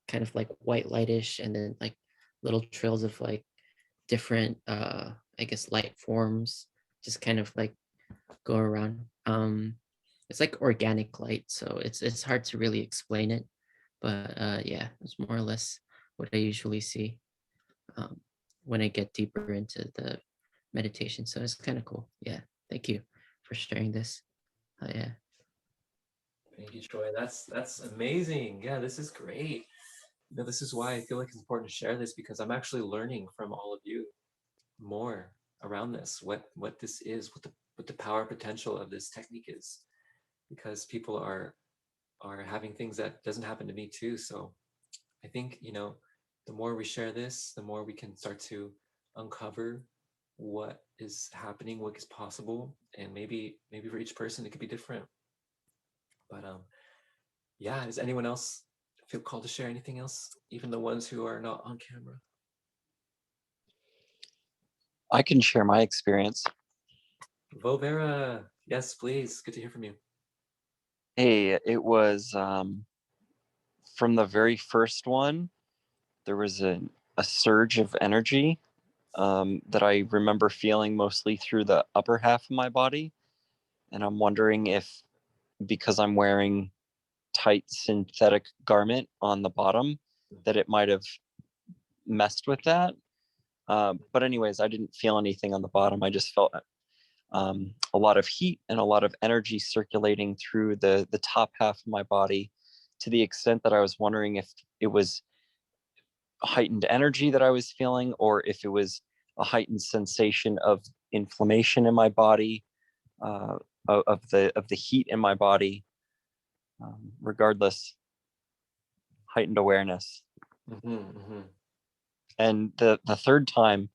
kind of like white lightish, and then like little trails of like different I guess light forms just kind of like go around. It's like organic light, so it's hard to really explain it, but yeah, it's more or less what I usually see when I get deeper into the meditation. So it's kind of cool. Yeah, thank you for sharing this. Yeah. Thank you, Troy. That's amazing. Yeah, this is great. this is why I feel like it's important to share this, because I'm actually learning from all of you more around this, what this is, what the power potential of this technique is, because people are having things that doesn't happen to me too. So I think, the more we share this, the more we can start to uncover what is happening, what is possible, and maybe for each person it could be different. But yeah, does anyone else feel called to share anything else, even the ones who are not on camera? I can share my experience. Vovera, yes, please. Good to hear from you. Hey, it was from the very first one, there was a surge of energy that I remember feeling mostly through the upper half of my body. And I'm wondering if, because I'm wearing tight synthetic garment on the bottom, that it might have messed with that. But anyways, I didn't feel anything on the bottom. I just felt a lot of heat and a lot of energy circulating through the top half of my body, to the extent that I was wondering if it was heightened energy that I was feeling, or if it was a heightened sensation of inflammation in my body, of the heat in my body. Regardless, heightened awareness. And the third time,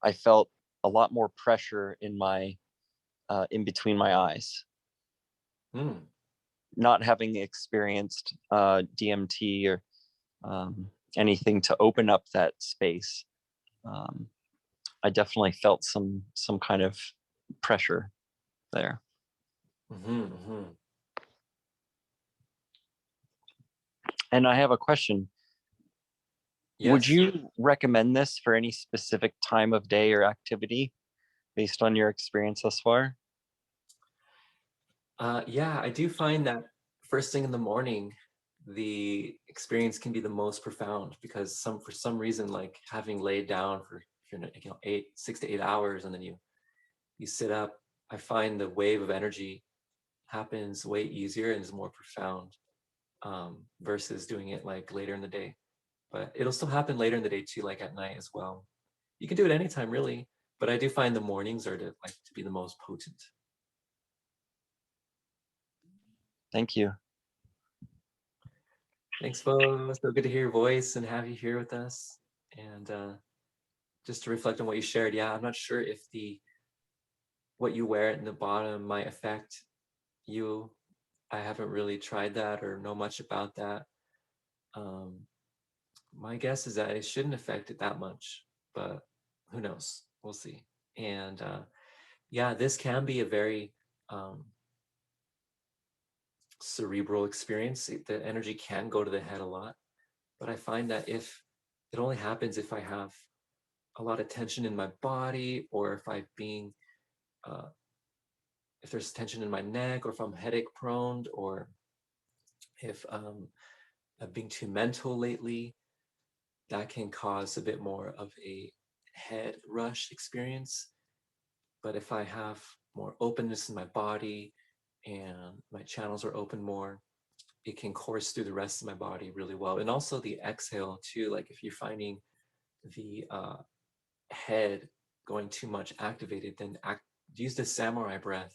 I felt a lot more pressure in my in between my eyes. Not having experienced DMT or anything to open up that space, I definitely felt some kind of pressure there. And I have a question. Yes. Would you recommend this for any specific time of day or activity based on your experience thus far? Yeah, I do find that first thing in the morning, the experience can be the most profound, because for some reason, like having laid down for 6 to 8 hours, and then you sit up, I find the wave of energy happens way easier and is more profound, versus doing it like later in the day. But it'll still happen later in the day too, like at night as well. You can do it anytime really, but I do find the mornings are to be the most potent. Thank you. Thanks, Bo. So good to hear your voice and have you here with us. And just to reflect on what you shared, yeah, I'm not sure if what you wear in the bottom might affect you. I haven't really tried that or know much about that. My guess is that it shouldn't affect it that much, but who knows? We'll see. And yeah, this can be a very cerebral experience. The energy can go to the head a lot, but I find that if it only happens if I have a lot of tension in my body, or if if there's tension in my neck, or if I'm headache prone, or if I'm being too mental lately, that can cause a bit more of a head rush experience. But if I have more openness in my body and my channels are open more, it can course through the rest of my body really well. And also the exhale too, like if you're finding the head going too much activated, then use the samurai breath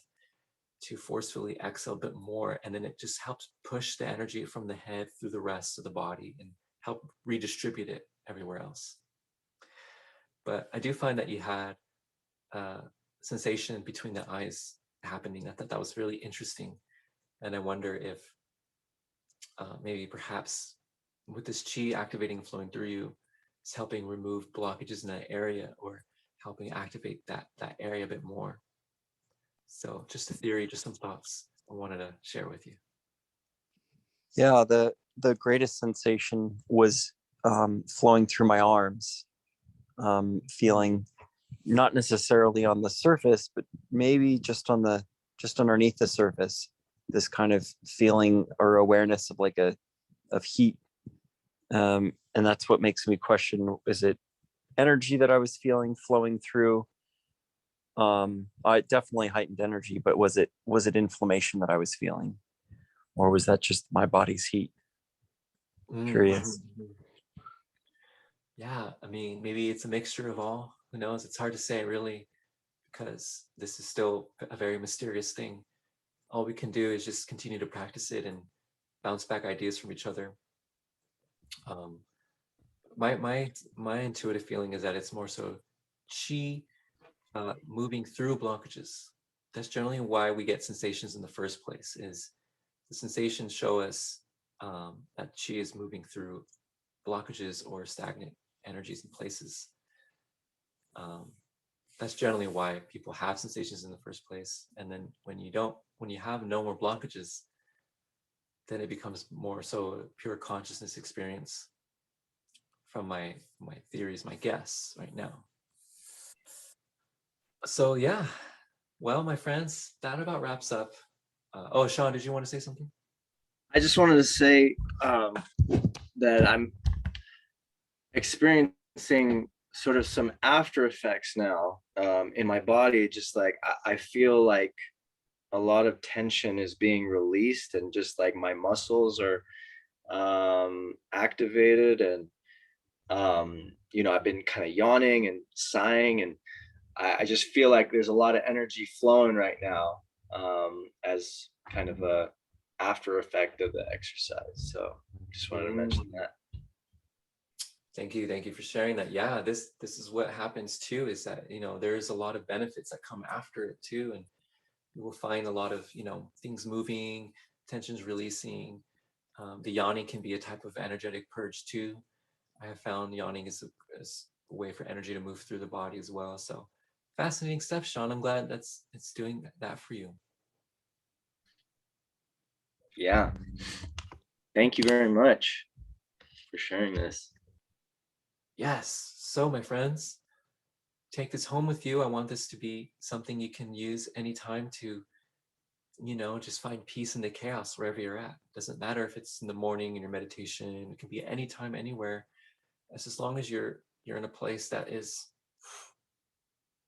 to forcefully exhale a bit more, and then it just helps push the energy from the head through the rest of the body and help redistribute it everywhere else. But I do find that you had sensation between the eyes happening. I thought that was really interesting, and I wonder if maybe perhaps with this chi activating and flowing through you, it's helping remove blockages in that area, or helping activate that area a bit more. So just a theory, just some thoughts I wanted to share with you. Yeah, the greatest sensation was flowing through my arms, feeling not necessarily on the surface, but maybe just underneath the surface, this kind of feeling or awareness of of heat. And that's what makes me question, is it energy that I was feeling flowing through? I definitely heightened energy, but was it inflammation that I was feeling, or was that just my body's heat? Curious. yeah, I mean, maybe it's a mixture of all. Who knows? It's hard to say really, because this is still a very mysterious thing. All we can do is just continue to practice it and bounce back ideas from each other. Um, my intuitive feeling is that it's more so chi moving through blockages. That's generally why we get sensations in the first place. Is the sensations show us that chi is moving through blockages or stagnant energies and places. Um, that's generally why people have sensations in the first place. And then when you have no more blockages, then it becomes more so a pure consciousness experience from my theories, my guess right now. So yeah, well, my friends, that about wraps up. Oh, Sean, did you want to say something? I just wanted to say that I'm experiencing sort of some after effects now in my body. Just like I feel like a lot of tension is being released, and just like my muscles are activated, and I've been kind of yawning and sighing, and I just feel like there's a lot of energy flowing right now as kind of a after effect of the exercise. So just wanted to mention that. Thank you for sharing that. Yeah, this is what happens too, is that there's a lot of benefits that come after it too, and you will find a lot of things moving, tensions releasing. The yawning can be a type of energetic purge too. I have found yawning is a way for energy to move through the body as well. So fascinating stuff, Sean. I'm glad it's doing that for you. Yeah. Thank you very much for sharing this. Yes. So my friends, take this home with you. I want this to be something you can use anytime to, just find peace in the chaos wherever you're at. Doesn't matter if it's in the morning in your meditation. It can be anytime, anywhere. As long as you're in a place that is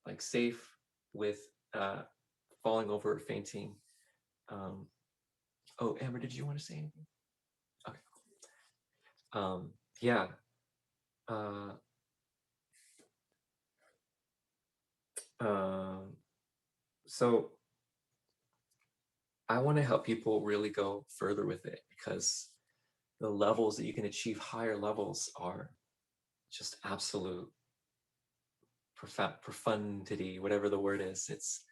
like safe with falling over or fainting. Oh, Amber, did you want to say anything? Okay. Yeah. So I want to help people really go further with it, because the levels that you can achieve, higher levels, are just absolute profundity, whatever the word is. It's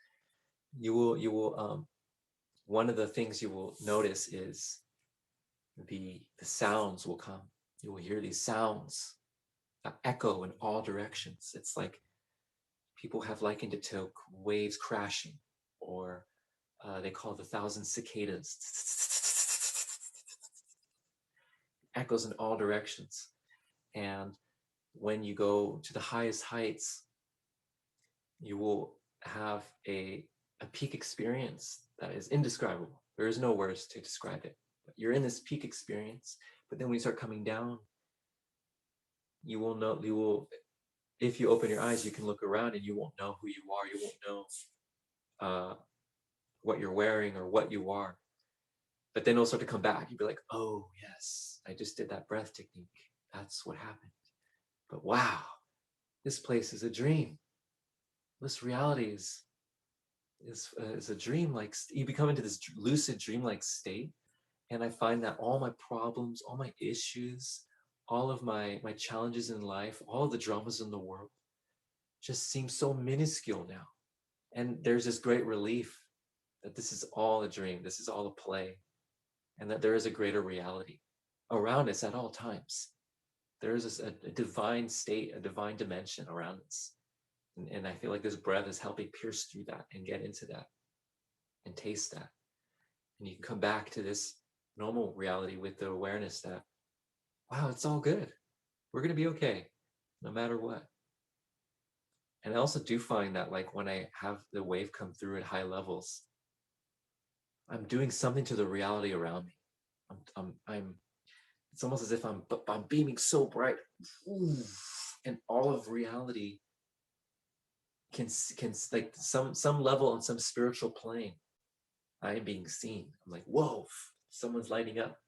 you will one of the things you will notice is the sounds will come. You will hear these sounds that echo in all directions. It's like people have likened it to waves crashing, or they call it the thousand cicadas. Echoes in all directions. And when you go to the highest heights, you will have a peak experience that is indescribable. There is no words to describe it. But you're in this peak experience, but then when you start coming down, you will, if you open your eyes, you can look around and you won't know who you are. You won't know what you're wearing or what you are. But then it'll start to come back. You'll be like, oh yes, I just did that breath technique. That's what happened. But wow, this place is a dream. This reality is a dream. Like you become into this lucid dreamlike state, and I find that all my problems, all my issues, all of my challenges in life, all of the dramas in the world just seem so minuscule now. And there's this great relief that this is all a dream, this is all a play, and that there is a greater reality around us at all times. There is a divine state, a divine dimension around us. And I feel like this breath is helping pierce through that and get into that and taste that. And you can come back to this normal reality with the awareness that, wow, it's all good. We're going to be okay, no matter what. And I also do find that, like, when I have the wave come through at high levels, I'm doing something to the reality around me. It's almost as if I'm beaming so bright, and all of reality can like some level on some spiritual plane, I am being seen. I'm like, whoa, someone's lighting up.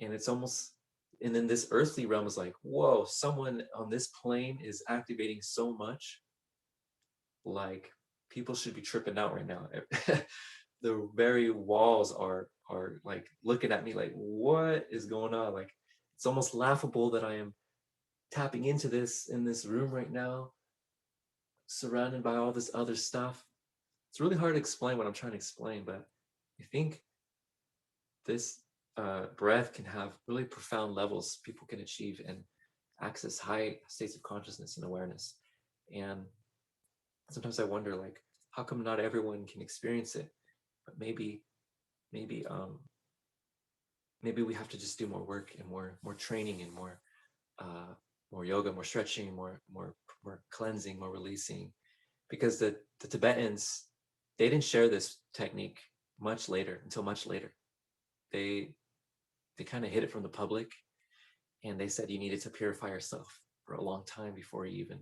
And it's almost And then this earthly realm is like, whoa, someone on this plane is activating so much. Like people should be tripping out right now. The very walls are like looking at me like, what is going on? Like it's almost laughable that I am tapping into this in this room right now, surrounded by all this other stuff. It's really hard to explain what I'm trying to explain, but I think this breath can have really profound levels people can achieve and access high states of consciousness and awareness. And sometimes I wonder, like, how come not everyone can experience it? But maybe we have to just do more work and more training and more yoga, more stretching, more cleansing, more releasing. Because the Tibetans, they didn't share this technique until much later. They kind of hid it from the public, and they said you needed to purify yourself for a long time before you even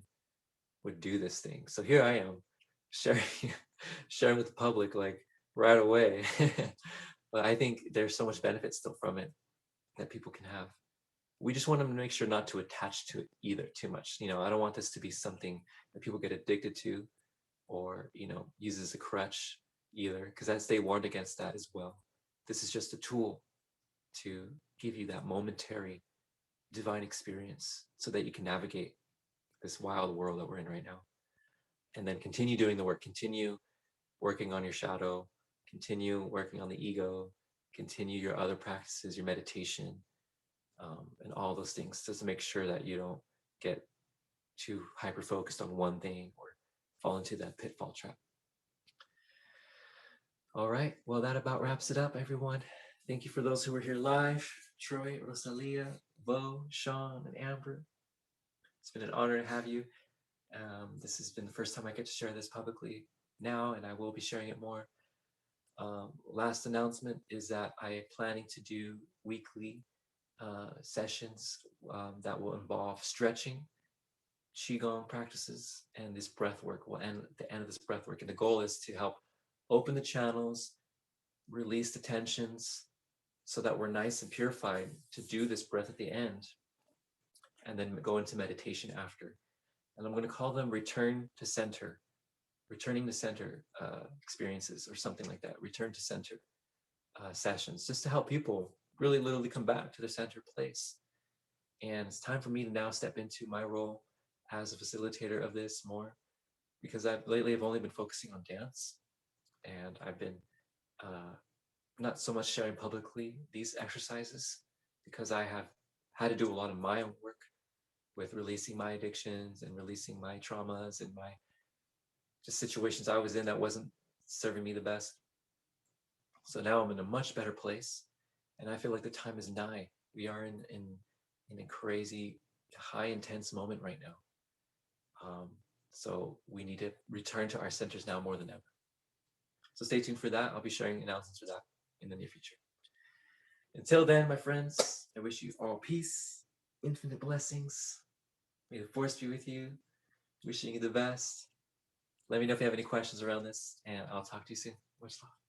would do this thing. So here I am sharing with the public like right away. But I think there's so much benefit still from it that people can have. We just want to make sure not to attach to it either too much. You know, I don't want this to be something that people get addicted to or, you know, use as a crutch either, because I stay warned against that as well. This is just a tool to give you that momentary divine experience so that you can navigate this wild world that we're in right now. And then continue doing the work, continue working on your shadow, continue working on the ego, continue your other practices, your meditation, and all those things, just to make sure that you don't get too hyper focused on one thing or fall into that pitfall trap. All right, well, that about wraps it up, everyone. Thank you for those who were here live. Troy, Rosalia, Bo, Sean, and Amber. It's been an honor to have you. This has been the first time I get to share this publicly now, and I will be sharing it more. Last announcement is that I am planning to do weekly sessions that will involve stretching, qigong practices, and this breath work will end at the end of this breath work. And the goal is to help open the channels, release the tensions, so that we're nice and purified to do this breath at the end, and then go into meditation after. And I'm going to call them returning to center experiences or something like that. Return to center sessions, just to help people really literally come back to their center place. And it's time for me to now step into my role as a facilitator of this more, because I've only been focusing on dance, and I've been not so much sharing publicly these exercises because I have had to do a lot of my own work with releasing my addictions and releasing my traumas and my just situations I was in that wasn't serving me the best. So now I'm in a much better place, and I feel like the time is nigh. We are in a crazy, high intense moment right now. So we need to return to our centers now more than ever. So stay tuned for that. I'll be sharing announcements for that in the near future. Until then, my friends, I wish you all peace, infinite blessings. May the force be with you. Wishing you the best. Let me know if you have any questions around this, and I'll talk to you soon. Much love.